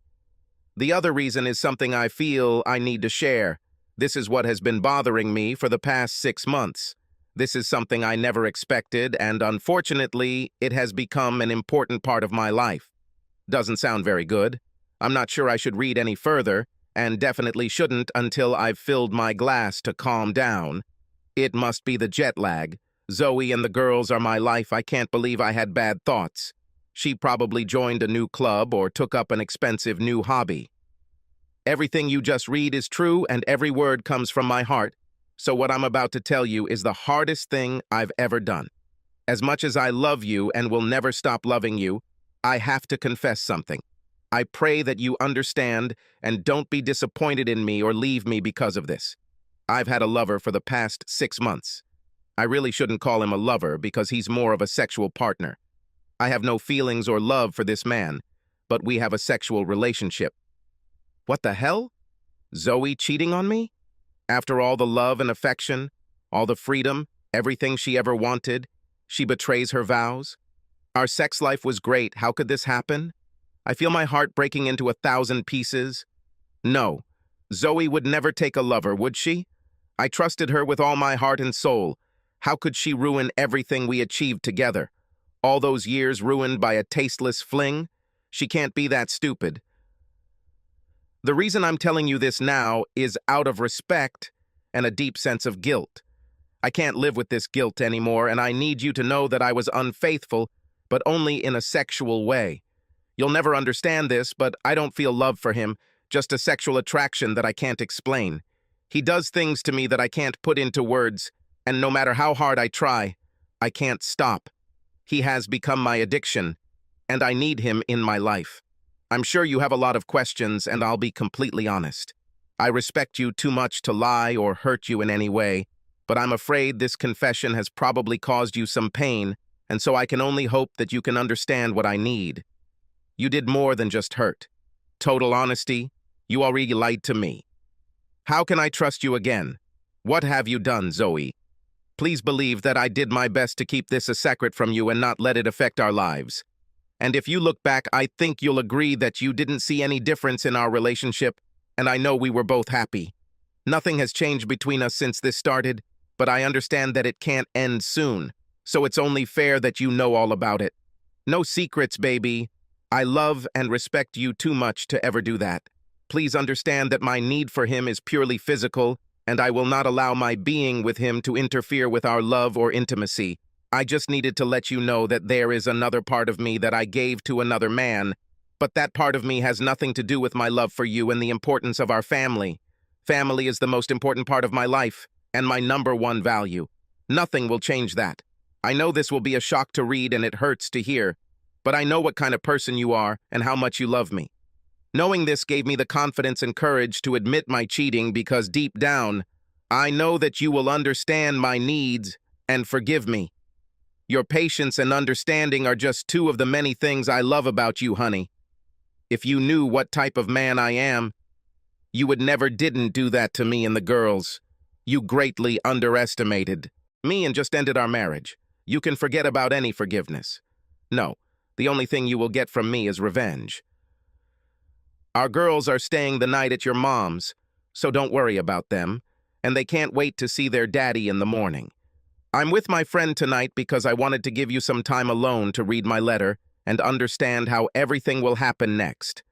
The other reason is something I feel I need to share. This is what has been bothering me for the past 6 months. This is something I never expected, and unfortunately, it has become an important part of my life. Doesn't sound very good. I'm not sure I should read any further, and definitely shouldn't until I've filled my glass to calm down. It must be the jet lag. Zoe and the girls are my life. I can't believe I had bad thoughts. She probably joined a new club or took up an expensive new hobby. Everything you just read is true, and every word comes from my heart. So what I'm about to tell you is the hardest thing I've ever done. As much as I love you and will never stop loving you, I have to confess something. I pray that you understand and don't be disappointed in me or leave me because of this. I've had a lover for the past 6 months. I really shouldn't call him a lover because he's more of a sexual partner. I have no feelings or love for this man, but we have a sexual relationship. What the hell? Zoe cheating on me? After all the love and affection, all the freedom, everything she ever wanted, she betrays her vows? Our sex life was great. How could this happen? I feel my heart breaking into 1,000 pieces. No, Zoe would never take a lover, would she? I trusted her with all my heart and soul. How could she ruin everything we achieved together? All those years ruined by a tasteless fling? She can't be that stupid. The reason I'm telling you this now is out of respect and a deep sense of guilt. I can't live with this guilt anymore, and I need you to know that I was unfaithful, but only in a sexual way. You'll never understand this, but I don't feel love for him, just a sexual attraction that I can't explain. He does things to me that I can't put into words, and no matter how hard I try, I can't stop. He has become my addiction, and I need him in my life. I'm sure you have a lot of questions, and I'll be completely honest. I respect you too much to lie or hurt you in any way, but I'm afraid this confession has probably caused you some pain, and so I can only hope that you can understand what I need. You did more than just hurt. Total honesty, you already lied to me. How can I trust you again? What have you done, Zoe? Please believe that I did my best to keep this a secret from you and not let it affect our lives. And if you look back, I think you'll agree that you didn't see any difference in our relationship, and I know we were both happy. Nothing has changed between us since this started, but I understand that it can't end soon, so it's only fair that you know all about it. No secrets, baby. I love and respect you too much to ever do that. Please understand that my need for him is purely physical, and I will not allow my being with him to interfere with our love or intimacy. I just needed to let you know that there is another part of me that I gave to another man, but that part of me has nothing to do with my love for you and the importance of our family. Family is the most important part of my life, and my #1 value. Nothing will change that. I know this will be a shock to read and it hurts to hear, but I know what kind of person you are and how much you love me. Knowing this gave me the confidence and courage to admit my cheating because deep down, I know that you will understand my needs and forgive me. Your patience and understanding are just two of the many things I love about you, honey. If you knew what type of man I am, you would never didn't do that to me and the girls. You greatly underestimated me and just ended our marriage. You can forget about any forgiveness. No, the only thing you will get from me is revenge. Our girls are staying the night at your mom's, so don't worry about them, and they can't wait to see their daddy in the morning. I'm with my friend tonight because I wanted to give you some time alone to read my letter and understand how everything will happen next.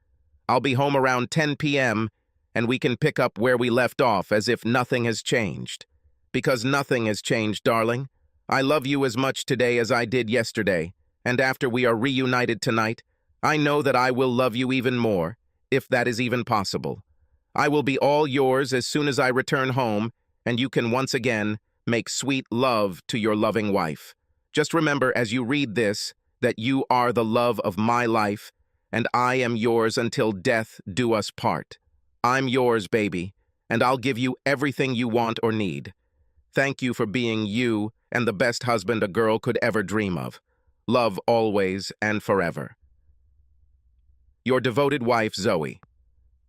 I'll be home around 10 p.m., and we can pick up where we left off as if nothing has changed. Because nothing has changed, darling. I love you as much today as I did yesterday, and after we are reunited tonight, I know that I will love you even more, if that is even possible. I will be all yours as soon as I return home, and you can once again make sweet love to your loving wife. Just remember as you read this that you are the love of my life, and I am yours until death do us part. I'm yours, baby, and I'll give you everything you want or need. Thank you for being you and the best husband a girl could ever dream of. Love always and forever. Your devoted wife, Zoe.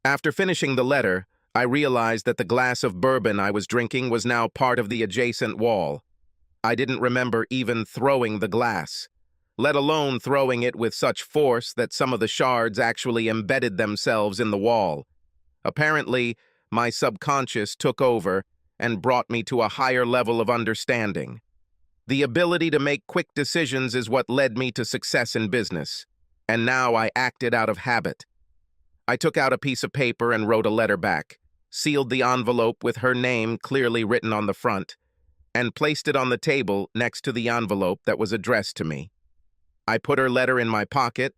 After finishing the letter, I realized that the glass of bourbon I was drinking was now part of the adjacent wall. I didn't remember even throwing the glass, let alone throwing it with such force that some of the shards actually embedded themselves in the wall. Apparently, my subconscious took over and brought me to a higher level of understanding. The ability to make quick decisions is what led me to success in business, and now I acted out of habit. I took out a piece of paper and wrote a letter back, sealed the envelope with her name clearly written on the front, and placed it on the table next to the envelope that was addressed to me. I put her letter in my pocket,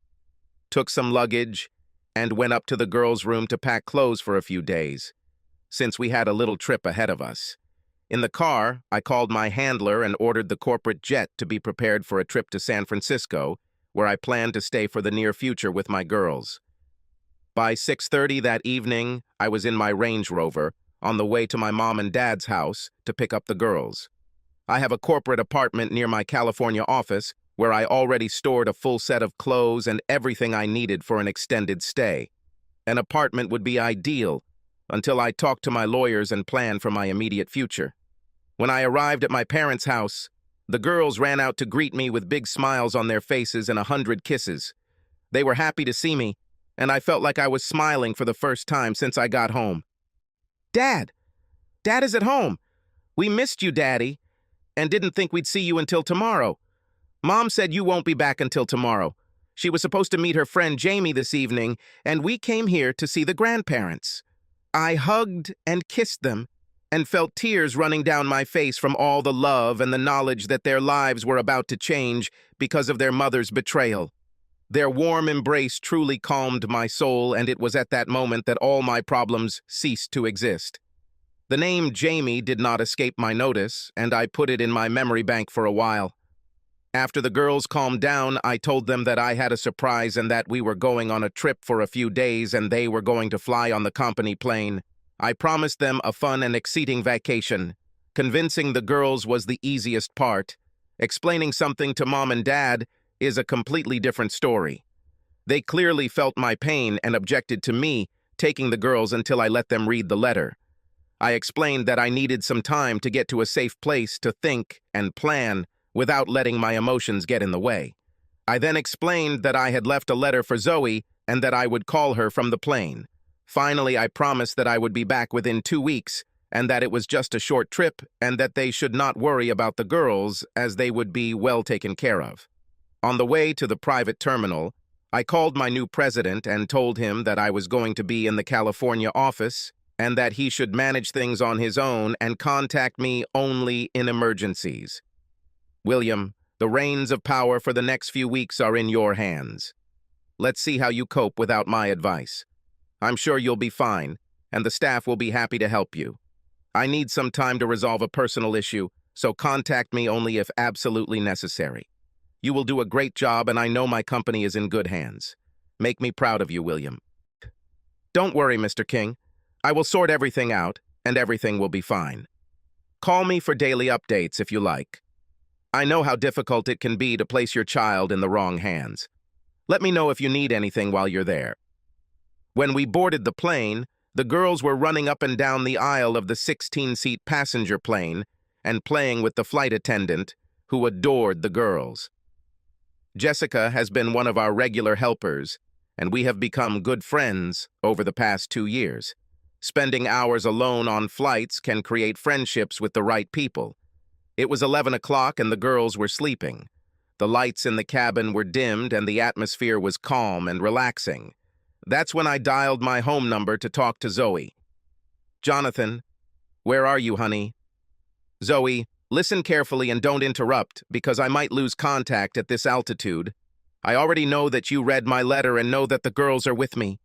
took some luggage, and went up to the girls' room to pack clothes for a few days, since we had a little trip ahead of us. In the car, I called my handler and ordered the corporate jet to be prepared for a trip to San Francisco, where I planned to stay for the near future with my girls. By 6:30 that evening, I was in my Range Rover, on the way to my mom and dad's house to pick up the girls. I have a corporate apartment near my California office, where I already stored a full set of clothes and everything I needed for an extended stay. An apartment would be ideal, until I talked to my lawyers and planned for my immediate future. When I arrived at my parents' house, the girls ran out to greet me with big smiles on their faces and 100 kisses. They were happy to see me, and I felt like I was smiling for the first time since I got home. Dad! Dad is at home! We missed you, Daddy, and didn't think we'd see you until tomorrow. Mom said you won't be back until tomorrow. She was supposed to meet her friend Jamie this evening, and we came here to see the grandparents. I hugged and kissed them, and felt tears running down my face from all the love and the knowledge that their lives were about to change because of their mother's betrayal. Their warm embrace truly calmed my soul, and it was at that moment that all my problems ceased to exist. The name Jamie did not escape my notice, and I put it in my memory bank for a while. After the girls calmed down, I told them that I had a surprise and that we were going on a trip for a few days and they were going to fly on the company plane. I promised them a fun and exciting vacation. Convincing the girls was the easiest part. Explaining something to Mom and Dad is a completely different story. They clearly felt my pain and objected to me taking the girls until I let them read the letter. I explained that I needed some time to get to a safe place to think and plan without letting my emotions get in the way. I then explained that I had left a letter for Zoe and that I would call her from the plane. Finally, I promised that I would be back within 2 weeks and that it was just a short trip and that they should not worry about the girls as they would be well taken care of. On the way to the private terminal, I called my new president and told him that I was going to be in the California office and that he should manage things on his own and contact me only in emergencies. William, the reins of power for the next few weeks are in your hands. Let's see how you cope without my advice. I'm sure you'll be fine, and the staff will be happy to help you. I need some time to resolve a personal issue, so contact me only if absolutely necessary. You will do a great job, and I know my company is in good hands. Make me proud of you, William. Don't worry, Mr. King. I will sort everything out, and everything will be fine. Call me for daily updates if you like. I know how difficult it can be to place your child in the wrong hands. Let me know if you need anything while you're there. When we boarded the plane, the girls were running up and down the aisle of the 16-seat passenger plane and playing with the flight attendant, who adored the girls. Jessica has been one of our regular helpers, and we have become good friends over the past 2 years. Spending hours alone on flights can create friendships with the right people. It was 11 o'clock and the girls were sleeping. The lights in the cabin were dimmed and the atmosphere was calm and relaxing. That's when I dialed my home number to talk to Zoe. Jonathan, where are you, honey? Zoe, listen carefully and don't interrupt, because I might lose contact at this altitude. I already know that you read my letter and know that the girls are with me.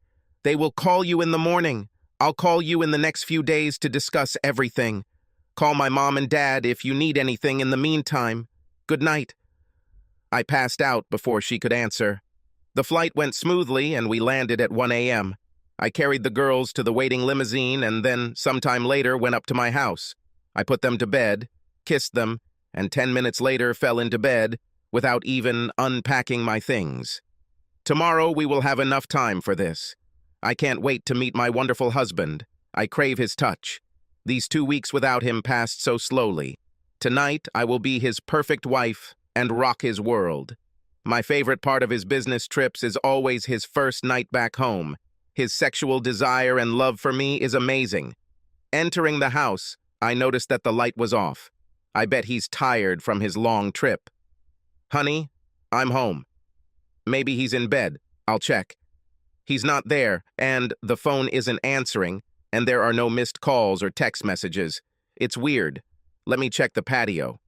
They will call you in the morning. I'll call you in the next few days to discuss everything. Call my mom and dad if you need anything in the meantime. Good night. I passed out before she could answer. The flight went smoothly and we landed at 1 a.m. I carried the girls to the waiting limousine and then, sometime later, went up to my house. I put them to bed, kissed them, and 10 minutes later fell into bed without even unpacking my things. Tomorrow we will have enough time for this. I can't wait to meet my wonderful husband. I crave his touch. These 2 weeks without him passed so slowly. Tonight I will be his perfect wife and rock his world. My favorite part of his business trips is always his first night back home. His sexual desire and love for me is amazing. Entering the house, I noticed that the light was off. I bet he's tired from his long trip. Honey, I'm home. Maybe he's in bed. I'll check. He's not there, and the phone isn't answering, and there are no missed calls or text messages. It's weird. Let me check the patio.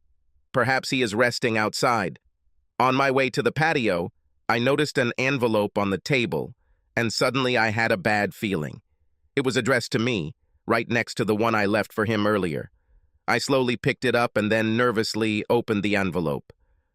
Perhaps he is resting outside. On my way to the patio, I noticed an envelope on the table, and suddenly I had a bad feeling. It was addressed to me, right next to the one I left for him earlier. I slowly picked it up and then nervously opened the envelope.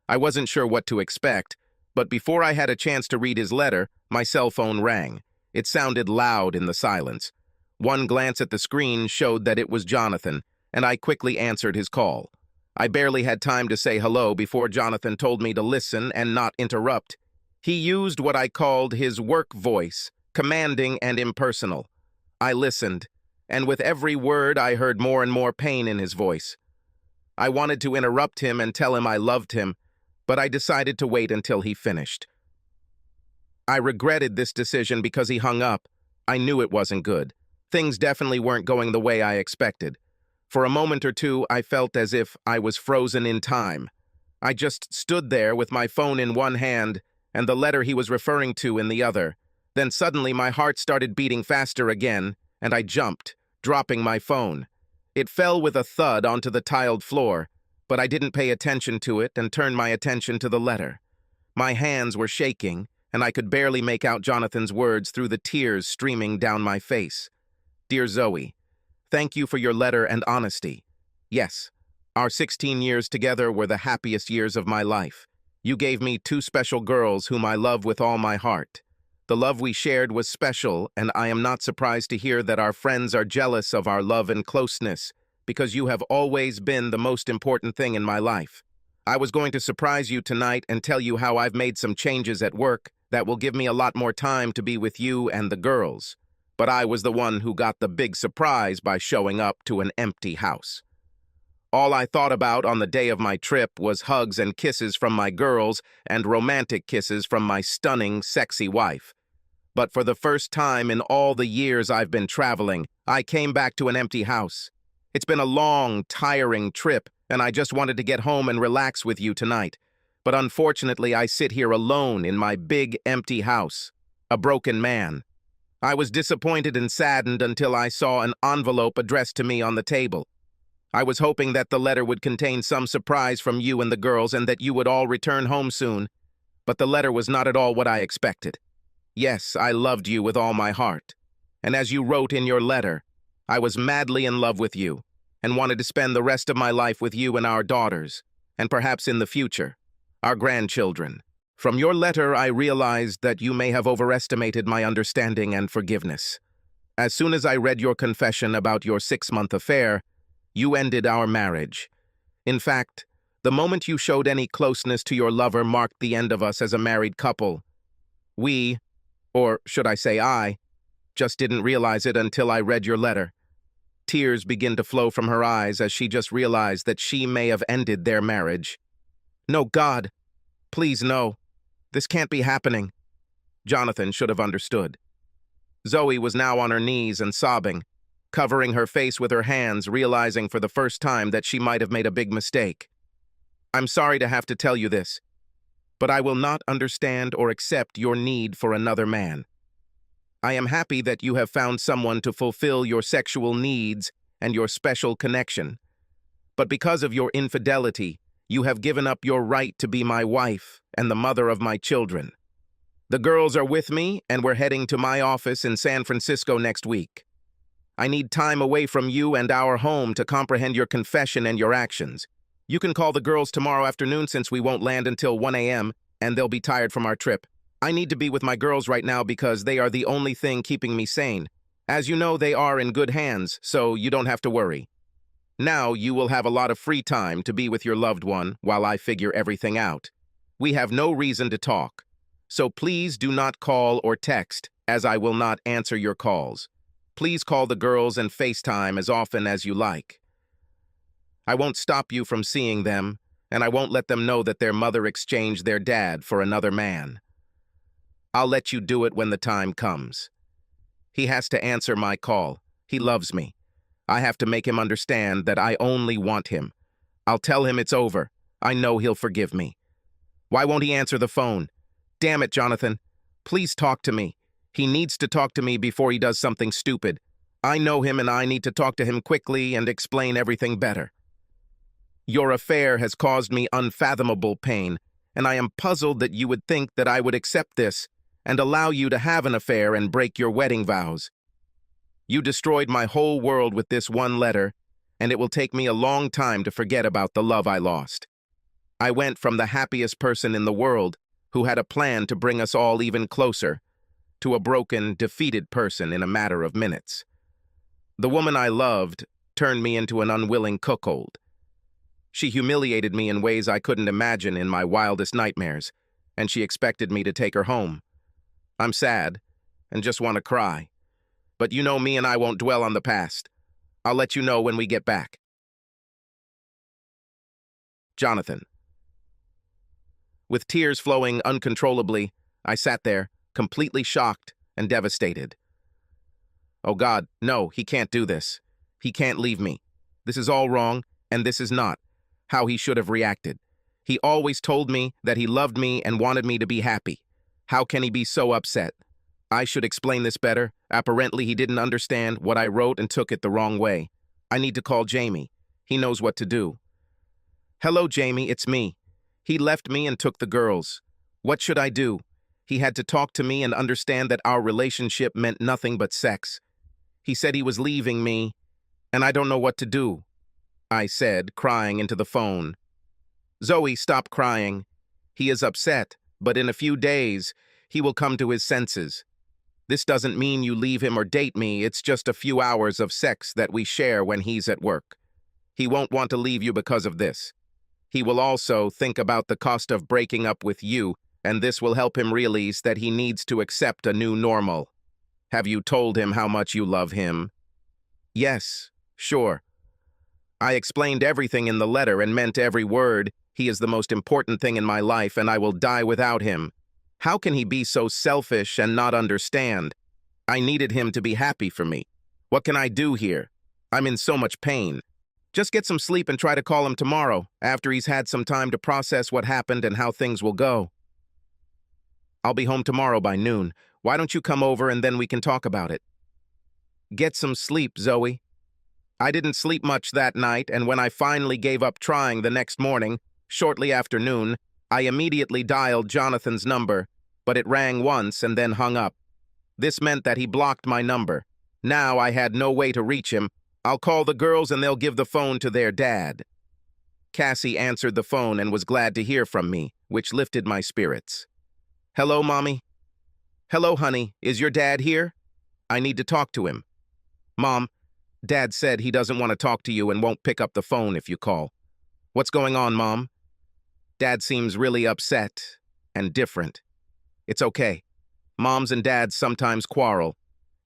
I wasn't sure what to expect, but before I had a chance to read his letter, my cell phone rang. It sounded loud in the silence. One glance at the screen showed that it was Jonathan, and I quickly answered his call. I barely had time to say hello before Jonathan told me to listen and not interrupt. He used what I called his work voice, commanding and impersonal. I listened, and with every word I heard more and more pain in his voice. I wanted to interrupt him and tell him I loved him, but I decided to wait until he finished. I regretted this decision because he hung up. I knew it wasn't good. Things definitely weren't going the way I expected. For a moment or two, I felt as if I was frozen in time. I just stood there with my phone in one hand and the letter he was referring to in the other. Then suddenly my heart started beating faster again, and I jumped, dropping my phone. It fell with a thud onto the tiled floor, but I didn't pay attention to it and turned my attention to the letter. My hands were shaking, and I could barely make out Jonathan's words through the tears streaming down my face. Dear Zoe, thank you for your letter and honesty. Yes, our 16 years together were the happiest years of my life. You gave me 2 special girls whom I love with all my heart. The love we shared was special, and I am not surprised to hear that our friends are jealous of our love and closeness, because you have always been the most important thing in my life. I was going to surprise you tonight and tell you how I've made some changes at work that will give me a lot more time to be with you and the girls. But I was the one who got the big surprise by showing up to an empty house. All I thought about on the day of my trip was hugs and kisses from my girls and romantic kisses from my stunning, sexy wife. But for the first time in all the years I've been traveling, I came back to an empty house. It's been a long, tiring trip, and I just wanted to get home and relax with you tonight. But unfortunately, I sit here alone in my big, empty house, a broken man. I was disappointed and saddened until I saw an envelope addressed to me on the table. I was hoping that the letter would contain some surprise from you and the girls and that you would all return home soon, but the letter was not at all what I expected. Yes, I loved you with all my heart, and as you wrote in your letter, I was madly in love with you and wanted to spend the rest of my life with you and our daughters, and perhaps in the future, our grandchildren. From your letter, I realized that you may have overestimated my understanding and forgiveness. As soon as I read your confession about your 6-month affair, you ended our marriage. In fact, the moment you showed any closeness to your lover marked the end of us as a married couple. We, or should I say I, just didn't realize it until I read your letter. Tears begin to flow from her eyes as she just realized that she may have ended their marriage. No, God, please no. This can't be happening. Jonathan should have understood. Zoe was now on her knees and sobbing, covering her face with her hands, realizing for the first time that she might have made a big mistake. I'm sorry to have to tell you this, but I will not understand or accept your need for another man. I am happy that you have found someone to fulfill your sexual needs and your special connection. But because of your infidelity, you have given up your right to be my wife and the mother of my children. The girls are with me, and we're heading to my office in San Francisco next week. I need time away from you and our home to comprehend your confession and your actions. You can call the girls tomorrow afternoon since we won't land until 1 a.m., and they'll be tired from our trip. I need to be with my girls right now because they are the only thing keeping me sane. As you know, they are in good hands, so you don't have to worry. Now you will have a lot of free time to be with your loved one while I figure everything out. We have no reason to talk, so please do not call or text, as I will not answer your calls. Please call the girls and FaceTime as often as you like. I won't stop you from seeing them, and I won't let them know that their mother exchanged their dad for another man. I'll let you do it when the time comes. He has to answer my call. He loves me. I have to make him understand that I only want him. I'll tell him it's over. I know he'll forgive me. Why won't he answer the phone? Damn it, Jonathan. Please talk to me. He needs to talk to me before he does something stupid. I know him and I need to talk to him quickly and explain everything better. Your affair has caused me unfathomable pain, and I am puzzled that you would think that I would accept this and allow you to have an affair and break your wedding vows. You destroyed my whole world with this one letter, and it will take me a long time to forget about the love I lost. I went from the happiest person in the world, who had a plan to bring us all even closer, to a broken, defeated person in a matter of minutes. The woman I loved turned me into an unwilling cuckold. She humiliated me in ways I couldn't imagine in my wildest nightmares, and she expected me to take her home. I'm sad, and just want to cry. But you know me and I won't dwell on the past. I'll let you know when we get back. Jonathan. With tears flowing uncontrollably, I sat there, completely shocked and devastated. Oh God, no, he can't do this. He can't leave me. This is all wrong, and this is not how he should have reacted. He always told me that he loved me and wanted me to be happy. How can he be so upset? I should explain this better. Apparently, he didn't understand what I wrote and took it the wrong way. I need to call Jamie. He knows what to do. Hello, Jamie, it's me. He left me and took the girls. What should I do? He had to talk to me and understand that our relationship meant nothing but sex. He said he was leaving me, and I don't know what to do, I said, crying into the phone. Zoe, stop crying. He is upset, but in a few days, he will come to his senses. This doesn't mean you leave him or date me, it's just a few hours of sex that we share when he's at work. He won't want to leave you because of this. He will also think about the cost of breaking up with you, and this will help him realize that he needs to accept a new normal. Have you told him how much you love him? Yes, sure. I explained everything in the letter and meant every word. He is the most important thing in my life, and I will die without him. How can he be so selfish and not understand? I needed him to be happy for me. What can I do here? I'm in so much pain. Just get some sleep and try to call him tomorrow, after he's had some time to process what happened and how things will go. I'll be home tomorrow by noon. Why don't you come over and then we can talk about it? Get some sleep, Zoe. I didn't sleep much that night, and when I finally gave up trying the next morning, shortly after noon, I immediately dialed Jonathan's number, but it rang once and then hung up. This meant that he blocked my number. Now I had no way to reach him. I'll call the girls and they'll give the phone to their dad. Cassie answered the phone and was glad to hear from me, which lifted my spirits. Hello, Mommy. Hello, honey. Is your dad here? I need to talk to him. Mom, Dad said he doesn't want to talk to you and won't pick up the phone if you call. What's going on, Mom? Dad seems really upset and different. It's okay. Moms and dads sometimes quarrel.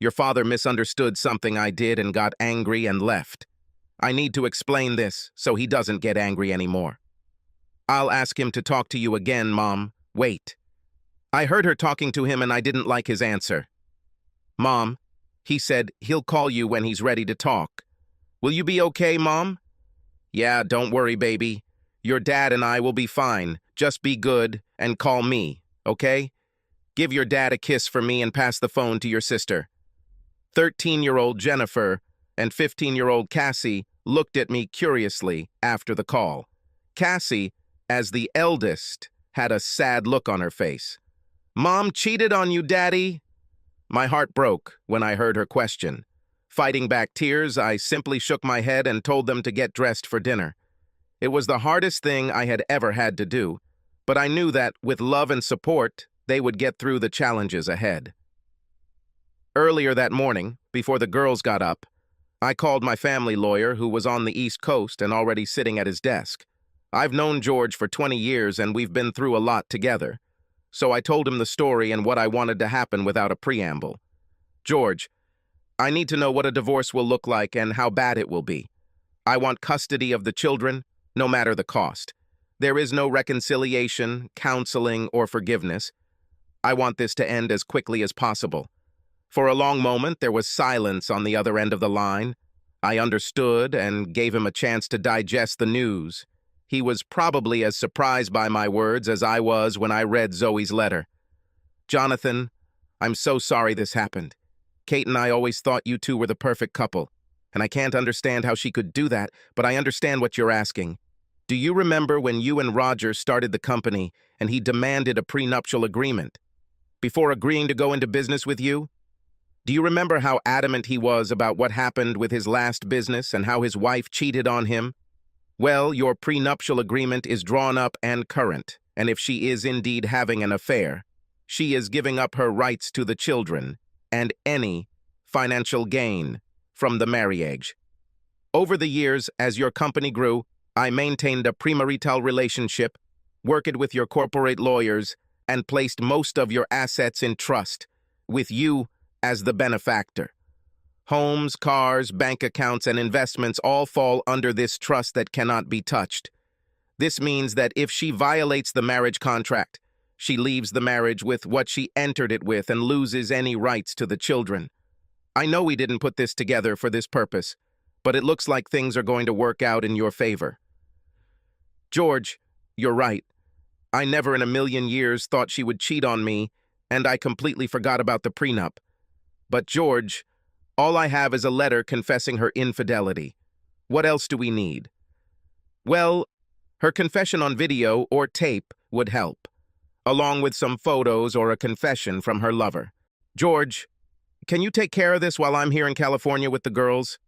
Your father misunderstood something I did and got angry and left. I need to explain this so he doesn't get angry anymore. I'll ask him to talk to you again, Mom. Wait. I heard her talking to him and I didn't like his answer. Mom, he said he'll call you when he's ready to talk. Will you be okay, Mom? Yeah, don't worry, baby. Your dad and I will be fine. Just be good and call me, okay? Give your dad a kiss for me and pass the phone to your sister. 13-year-old Jennifer and 15-year-old Cassie looked at me curiously after the call. Cassie, as the eldest, had a sad look on her face. Mom cheated on you, Daddy? My heart broke when I heard her question. Fighting back tears, I simply shook my head and told them to get dressed for dinner. It was the hardest thing I had ever had to do, but I knew that with love and support, they would get through the challenges ahead. Earlier that morning, before the girls got up, I called my family lawyer who was on the East Coast and already sitting at his desk. I've known George for 20 years and we've been through a lot together. So I told him the story and what I wanted to happen without a preamble. George, I need to know what a divorce will look like and how bad it will be. I want custody of the children, no matter the cost. There is no reconciliation, counseling, or forgiveness. I want this to end as quickly as possible. For a long moment, there was silence on the other end of the line. I understood and gave him a chance to digest the news. He was probably as surprised by my words as I was when I read Zoe's letter. Jonathan, I'm so sorry this happened. Kate and I always thought you two were the perfect couple, and I can't understand how she could do that, but I understand what you're asking. Do you remember when you and Roger started the company and he demanded a prenuptial agreement? Before agreeing to go into business with you? Do you remember how adamant he was about what happened with his last business and how his wife cheated on him? Well, your prenuptial agreement is drawn up and current, and if she is indeed having an affair, she is giving up her rights to the children and any financial gain from the marriage. Over the years, as your company grew, I maintained a premarital relationship, worked with your corporate lawyers, and placed most of your assets in trust, with you as the benefactor. Homes, cars, bank accounts, and investments all fall under this trust that cannot be touched. This means that if she violates the marriage contract, she leaves the marriage with what she entered it with and loses any rights to the children. I know we didn't put this together for this purpose, but it looks like things are going to work out in your favor. George, you're right. I never in a million years thought she would cheat on me, and I completely forgot about the prenup. But George, all I have is a letter confessing her infidelity. What else do we need? Well, her confession on video or tape would help, along with some photos or a confession from her lover. George, can you take care of this while I'm here in California with the girls?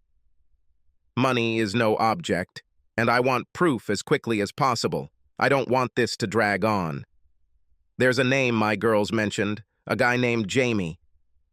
Money is no object, and I want proof as quickly as possible. I don't want this to drag on. There's a name my girls mentioned, a guy named Jamie.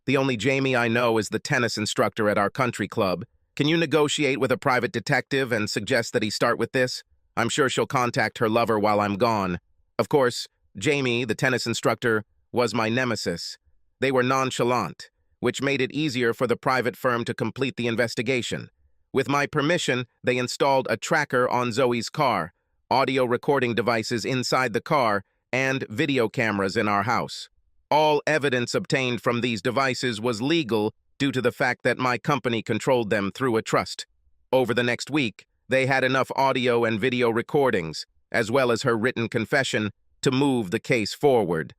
The only Jamie I know is the tennis instructor at our country club. Can you negotiate with a private detective and suggest that he start with this? I'm sure she'll contact her lover while I'm gone. Of course, Jamie, the tennis instructor, was my nemesis. They were nonchalant, which made it easier for the private firm to complete the investigation. With my permission, they installed a tracker on Zoe's car, audio recording devices inside the car, and video cameras in our house. All evidence obtained from these devices was legal due to the fact that my company controlled them through a trust. Over the next week, They had enough audio and video recordings, as well as her written confession, to move the case forward.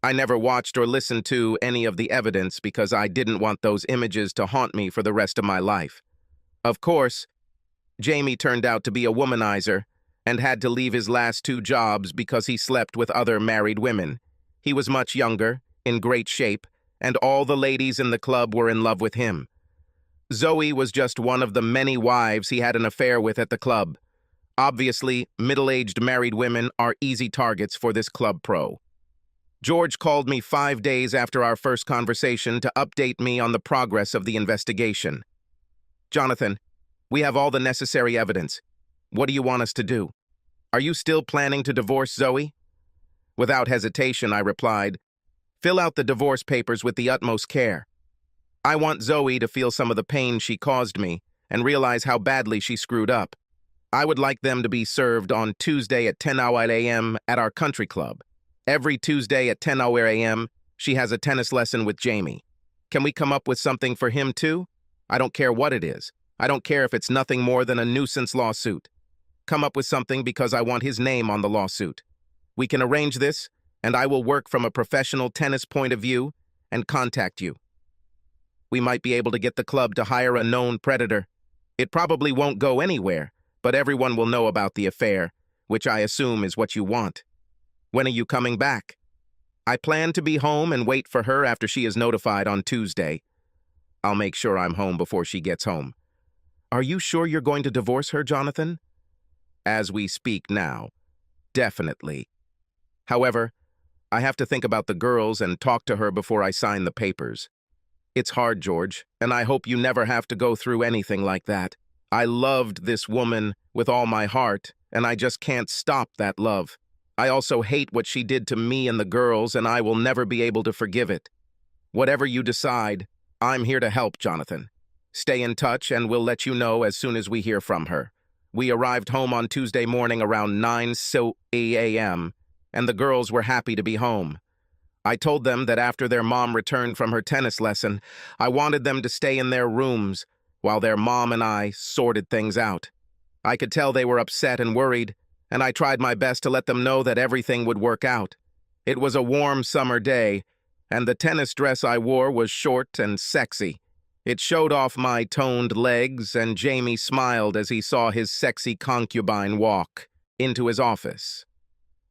I never watched or listened to any of the evidence because I didn't want those images to haunt me for the rest of my life. Of course, Jamie turned out to be a womanizer and had to leave his last 2 jobs because he slept with other married women. He was much younger, in great shape, and all the ladies in the club were in love with him. Zoe was just one of the many wives he had an affair with at the club. Obviously, middle-aged married women are easy targets for this club pro. George called me 5 days after our first conversation to update me on the progress of the investigation. "Jonathan, we have all the necessary evidence. What do you want us to do? Are you still planning to divorce Zoe?" Without hesitation, I replied, "Fill out the divorce papers with the utmost care. I want Zoe to feel some of the pain she caused me and realize how badly she screwed up. I would like them to be served on Tuesday at 10 a.m. at our country club. Every Tuesday at 10 a.m., she has a tennis lesson with Jamie. Can we come up with something for him too? I don't care what it is. I don't care if it's nothing more than a nuisance lawsuit. Come up with something because I want his name on the lawsuit. We can arrange this, and I will work from a professional tennis point of view and contact you. We might be able to get the club to hire a known predator. It probably won't go anywhere, but everyone will know about the affair, which I assume is what you want. When are you coming back?" "I plan to be home and wait for her after she is notified on Tuesday. I'll make sure I'm home before she gets home." "Are you sure you're going to divorce her, Jonathan?" "As we speak now, definitely. However, I have to think about the girls and talk to her before I sign the papers. It's hard, George, and I hope you never have to go through anything like that. I loved this woman with all my heart, and I just can't stop that love. I also hate what she did to me and the girls, and I will never be able to forgive it. Whatever you decide, I'm here to help, Jonathan. Stay in touch, and we'll let you know as soon as we hear from her." We arrived home on Tuesday morning around 9 a.m., and the girls were happy to be home. I told them that after their mom returned from her tennis lesson, I wanted them to stay in their rooms while their mom and I sorted things out. I could tell they were upset and worried, and I tried my best to let them know that everything would work out. It was a warm summer day, and the tennis dress I wore was short and sexy. It showed off my toned legs, and Jamie smiled as he saw his sexy concubine walk into his office.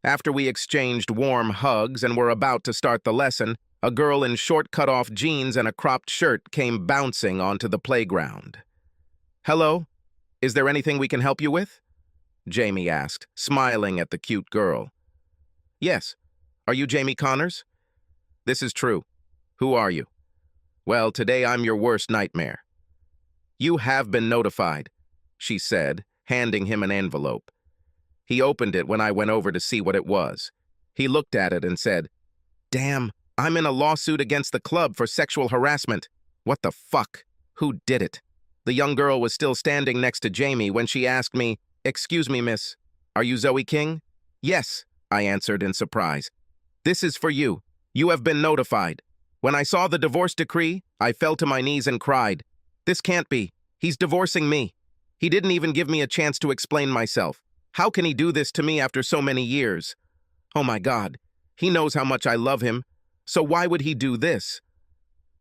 After we exchanged warm hugs and were about to start the lesson, a girl in short cut-off jeans and a cropped shirt came bouncing onto the playground. "Hello, is there anything we can help you with?" Jamie asked, smiling at the cute girl. "Yes. Are you Jamie Connors?" "This is true. Who are you?" "Well, today I'm your worst nightmare." "You have been notified," she said, handing him an envelope. He opened it when I went over to see what it was. He looked at it and said, "Damn, I'm in a lawsuit against the club for sexual harassment. What the fuck? Who did it?" The young girl was still standing next to Jamie when she asked me, "Excuse me, miss, are you Zoe King?" "Yes," I answered in surprise. "This is for you. You have been notified. When I saw the divorce decree, I fell to my knees and cried. This can't be. He's divorcing me. He didn't even give me a chance to explain myself. How can he do this to me after so many years? Oh my God, he knows how much I love him, so why would he do this?"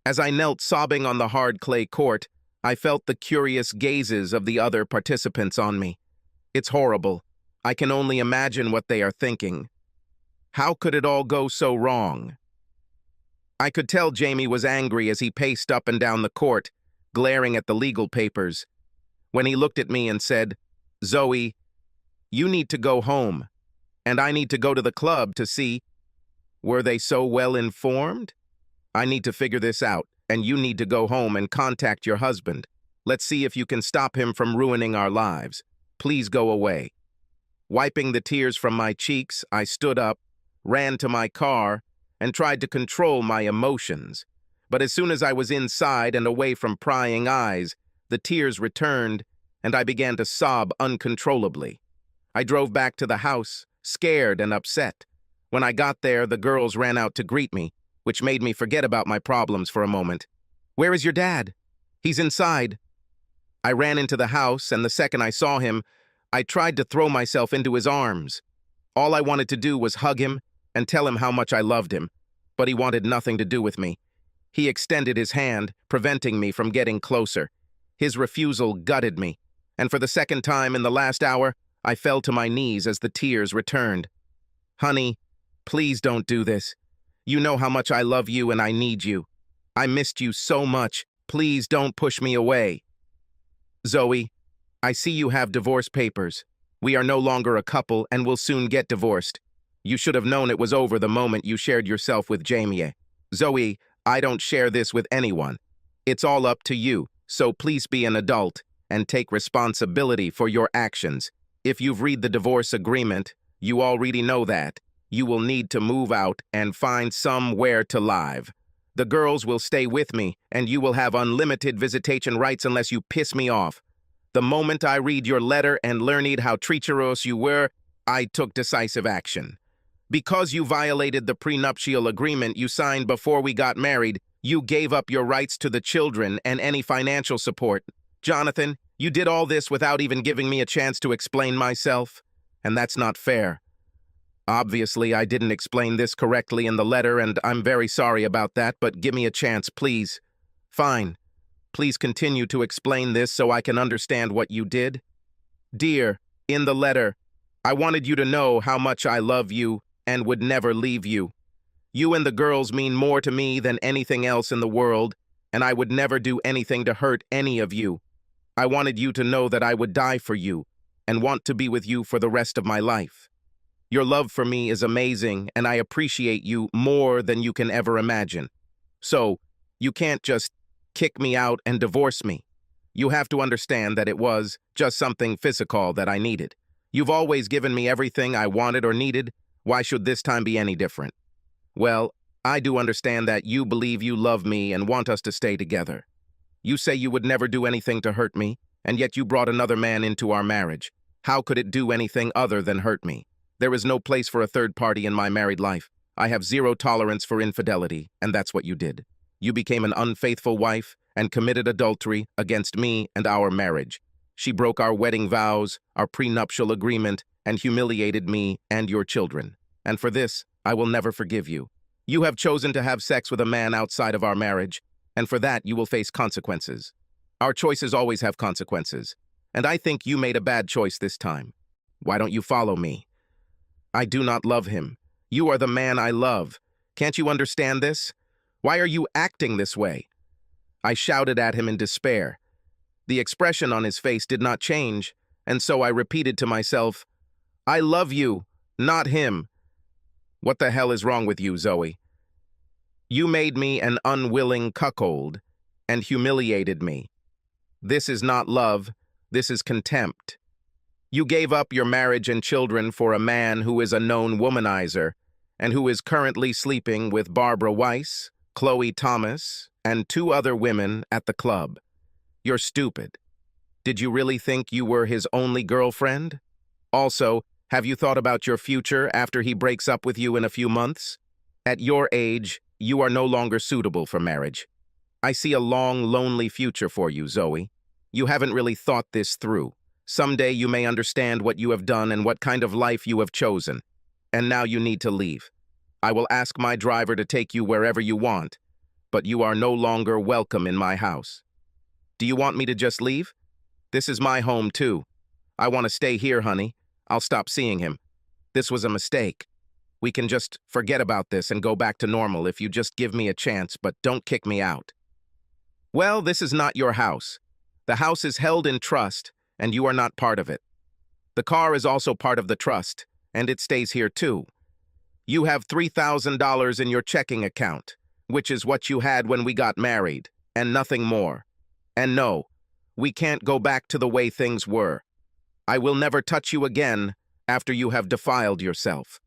As I knelt sobbing on the hard clay court, I felt the curious gazes of the other participants on me. It's horrible. I can only imagine what they are thinking. How could it all go so wrong? I could tell Jamie was angry as he paced up and down the court, glaring at the legal papers. When he looked at me and said, "Zoe, you need to go home, and I need to go to the club to see." Were they so well informed? "I need to figure this out, and you need to go home and contact your husband. Let's see if you can stop him from ruining our lives. Please go away." Wiping the tears from my cheeks, I stood up, ran to my car, and tried to control my emotions. But as soon as I was inside and away from prying eyes, the tears returned, and I began to sob uncontrollably. I drove back to the house, scared and upset. When I got there, the girls ran out to greet me, which made me forget about my problems for a moment. "Where is your dad?" "He's inside." I ran into the house, and the second I saw him, I tried to throw myself into his arms. All I wanted to do was hug him and tell him how much I loved him, but he wanted nothing to do with me. He extended his hand, preventing me from getting closer. His refusal gutted me, and for the second time in the last hour, I fell to my knees as the tears returned. Honey, please don't do this. You know how much I love you and I need you. I missed you so much. Please don't push me away. Zoe, I see you have divorce papers. We are no longer a couple and will soon get divorced. You should have known it was over the moment you shared yourself with Jamie. Zoe, I don't share this with anyone. It's all up to you, so please be an adult and take responsibility for your actions. If you've read the divorce agreement, you already know that. You will need to move out and find somewhere to live. The girls will stay with me, and you will have unlimited visitation rights unless you piss me off. The moment I read your letter and learned how treacherous you were, I took decisive action. Because you violated the prenuptial agreement you signed before we got married, you gave up your rights to the children and any financial support. Jonathan, you did all this without even giving me a chance to explain myself, and that's not fair. Obviously, I didn't explain this correctly in the letter, and I'm very sorry about that, but give me a chance, please. Fine. Please continue to explain this so I can understand what you did. Dear, in the letter, I wanted you to know how much I love you and would never leave you. You and the girls mean more to me than anything else in the world, and I would never do anything to hurt any of you. I wanted you to know that I would die for you and want to be with you for the rest of my life. Your love for me is amazing, and I appreciate you more than you can ever imagine. So, you can't just kick me out and divorce me. You have to understand that it was just something physical that I needed. You've always given me everything I wanted or needed. Why should this time be any different? Well, I do understand that you believe you love me and want us to stay together. You say you would never do anything to hurt me, and yet you brought another man into our marriage. How could it do anything other than hurt me? There is no place for a third party in my married life. I have zero tolerance for infidelity, and that's what you did. You became an unfaithful wife and committed adultery against me and our marriage. She broke our wedding vows, our prenuptial agreement, and humiliated me and your children. And for this, I will never forgive you. You have chosen to have sex with a man outside of our marriage, and for that you will face consequences. Our choices always have consequences, and I think you made a bad choice this time. Why don't you follow me? I do not love him. You are the man I love. Can't you understand this? Why are you acting this way? I shouted at him in despair. The expression on his face did not change, and so I repeated to myself, I love you, not him. What the hell is wrong with you, Zoe? You made me an unwilling cuckold and humiliated me. This is not love, this is contempt. You gave up your marriage and children for a man who is a known womanizer and who is currently sleeping with Barbara Weiss, Chloe Thomas, and 2 other women at the club. You're stupid. Did you really think you were his only girlfriend? Also, have you thought about your future after he breaks up with you in a few months? At your age, you are no longer suitable for marriage. I see a long, lonely future for you, Zoe. You haven't really thought this through. Someday you may understand what you have done and what kind of life you have chosen. And now you need to leave. I will ask my driver to take you wherever you want, but you are no longer welcome in my house. Do you want me to just leave? This is my home, too. I want to stay here, honey. I'll stop seeing him. This was a mistake. We can just forget about this and go back to normal if you just give me a chance, but don't kick me out. Well, this is not your house. The house is held in trust, and you are not part of it. The car is also part of the trust, and it stays here too. You have $3,000 in your checking account, which is what you had when we got married, and nothing more. And no, we can't go back to the way things were. I will never touch you again after you have defiled yourself.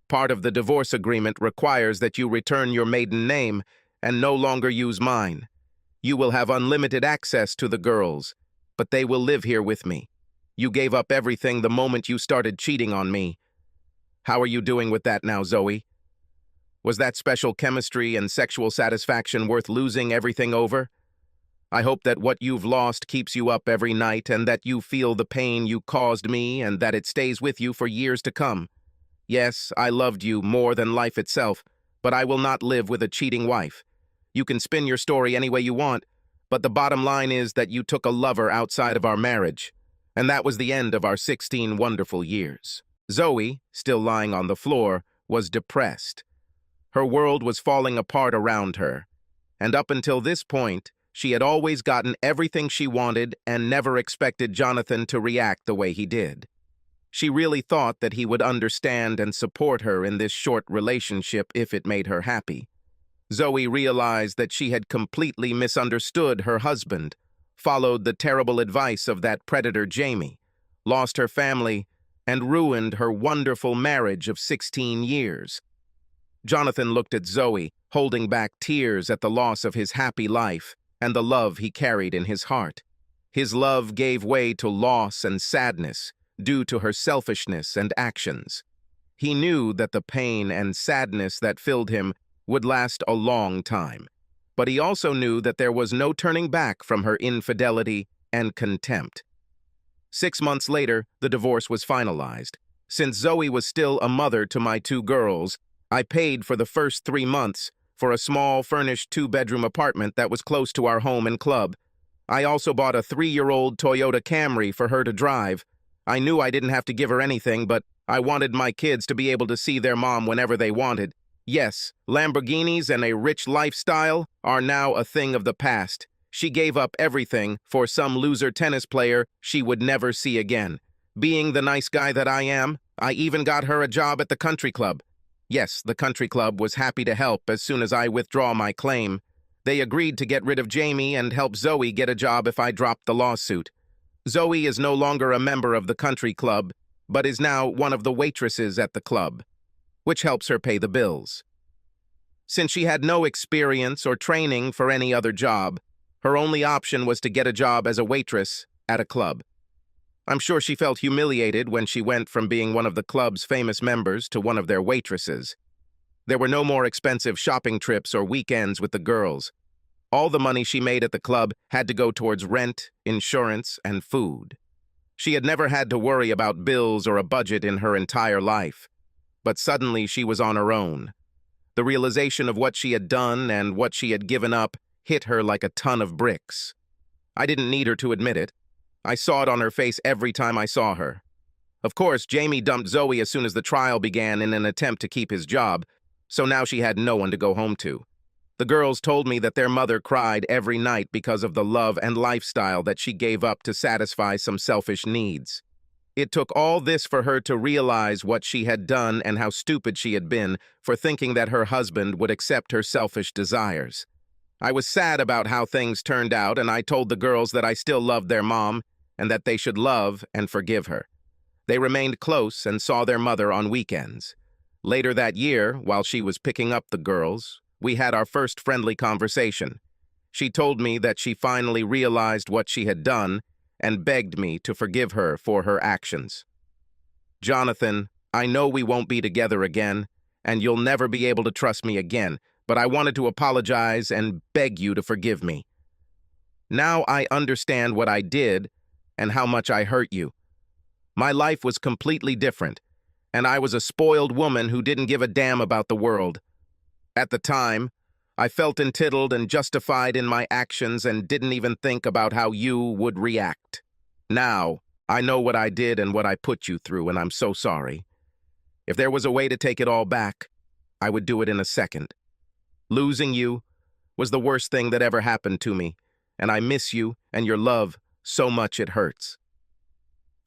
Part of the divorce agreement requires that you return your maiden name and no longer use mine. You will have unlimited access to the girls, but they will live here with me. You gave up everything the moment you started cheating on me. How are you doing with that now, Zoe? Was that special chemistry and sexual satisfaction worth losing everything over? I hope that what you've lost keeps you up every night and that you feel the pain you caused me and that it stays with you for years to come. Yes, I loved you more than life itself, but I will not live with a cheating wife. You can spin your story any way you want, but the bottom line is that you took a lover outside of our marriage, and that was the end of our 16 wonderful years. Zoe, still lying on the floor, was depressed. Her world was falling apart around her, and up until this point, she had always gotten everything she wanted and never expected Jonathan to react the way he did. She really thought that he would understand and support her in this short relationship if it made her happy. Zoe realized that she had completely misunderstood her husband, followed the terrible advice of that predator Jamie, lost her family, and ruined her wonderful marriage of 16 years. Jonathan looked at Zoe, holding back tears at the loss of his happy life and the love he carried in his heart. His love gave way to loss and sadness due to her selfishness and actions. He knew that the pain and sadness that filled him would last a long time, but he also knew that there was no turning back from her infidelity and contempt. 6 months later, the divorce was finalized. Since Zoe was still a mother to my 2 girls, I paid for the first 3 months for a small, furnished 2-bedroom apartment that was close to our home and club. I also bought a 3-year-old Toyota Camry for her to drive. I knew I didn't have to give her anything, but I wanted my kids to be able to see their mom whenever they wanted. Yes, Lamborghinis and a rich lifestyle are now a thing of the past. She gave up everything for some loser tennis player she would never see again. Being the nice guy that I am, I even got her a job at the country club. Yes, the country club was happy to help as soon as I withdraw my claim. They agreed to get rid of Jamie and help Zoe get a job if I dropped the lawsuit. Zoe is no longer a member of the country club, but is now one of the waitresses at the club, which helps her pay the bills. Since she had no experience or training for any other job, her only option was to get a job as a waitress at a club. I'm sure she felt humiliated when she went from being one of the club's famous members to one of their waitresses. There were no more expensive shopping trips or weekends with the girls. All the money she made at the club had to go towards rent, insurance, and food. She had never had to worry about bills or a budget in her entire life. But suddenly she was on her own. The realization of what she had done and what she had given up hit her like a ton of bricks. I didn't need her to admit it. I saw it on her face every time I saw her. Of course, Jamie dumped Zoe as soon as the trial began in an attempt to keep his job, so now she had no one to go home to. The girls told me that their mother cried every night because of the love and lifestyle that she gave up to satisfy some selfish needs. It took all this for her to realize what she had done and how stupid she had been for thinking that her husband would accept her selfish desires. I was sad about how things turned out, and I told the girls that I still loved their mom and that they should love and forgive her. They remained close and saw their mother on weekends. Later that year, while she was picking up the girls, we had our first friendly conversation. She told me that she finally realized what she had done and begged me to forgive her for her actions. Jonathan, I know we won't be together again, and you'll never be able to trust me again, but I wanted to apologize and beg you to forgive me. Now I understand what I did and how much I hurt you. My life was completely different, and I was a spoiled woman who didn't give a damn about the world. At the time, I felt entitled and justified in my actions and didn't even think about how you would react. Now, I know what I did and what I put you through, and I'm so sorry. If there was a way to take it all back, I would do it in a second. Losing you was the worst thing that ever happened to me, and I miss you and your love so much it hurts.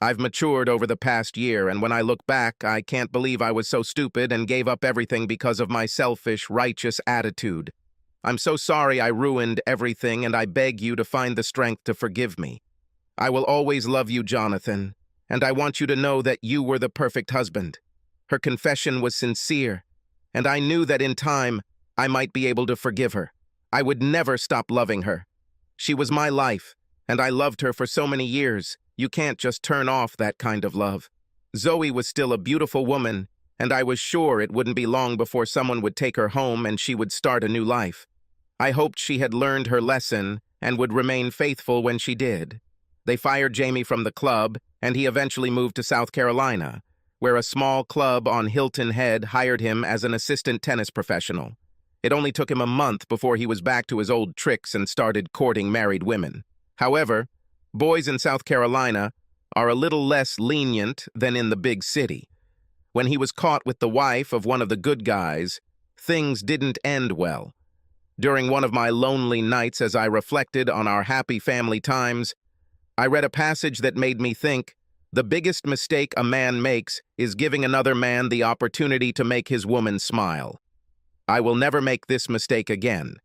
I've matured over the past year, and when I look back, I can't believe I was so stupid and gave up everything because of my selfish, righteous attitude. I'm so sorry I ruined everything, and I beg you to find the strength to forgive me. I will always love you, Jonathan, and I want you to know that you were the perfect husband. Her confession was sincere, and I knew that in time I might be able to forgive her. I would never stop loving her. She was my life, and I loved her for so many years. You can't just turn off that kind of love. Zoe was still a beautiful woman, and I was sure it wouldn't be long before someone would take her home and she would start a new life. I hoped she had learned her lesson and would remain faithful when she did. They fired Jamie from the club, and he eventually moved to South Carolina, where a small club on Hilton Head hired him as an assistant tennis professional. It only took him a month before he was back to his old tricks and started courting married women. However, boys in South Carolina are a little less lenient than in the big city. When he was caught with the wife of one of the good guys, things didn't end well. During one of my lonely nights as I reflected on our happy family times, I read a passage that made me think, the biggest mistake a man makes is giving another man the opportunity to make his woman smile. I will never make this mistake again.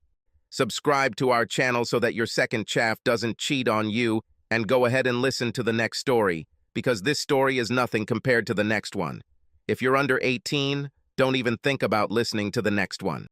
Subscribe to our channel so that your second chaff doesn't cheat on you, and go ahead and listen to the next story, because this story is nothing compared to the next one. If you're under 18, don't even think about listening to the next one.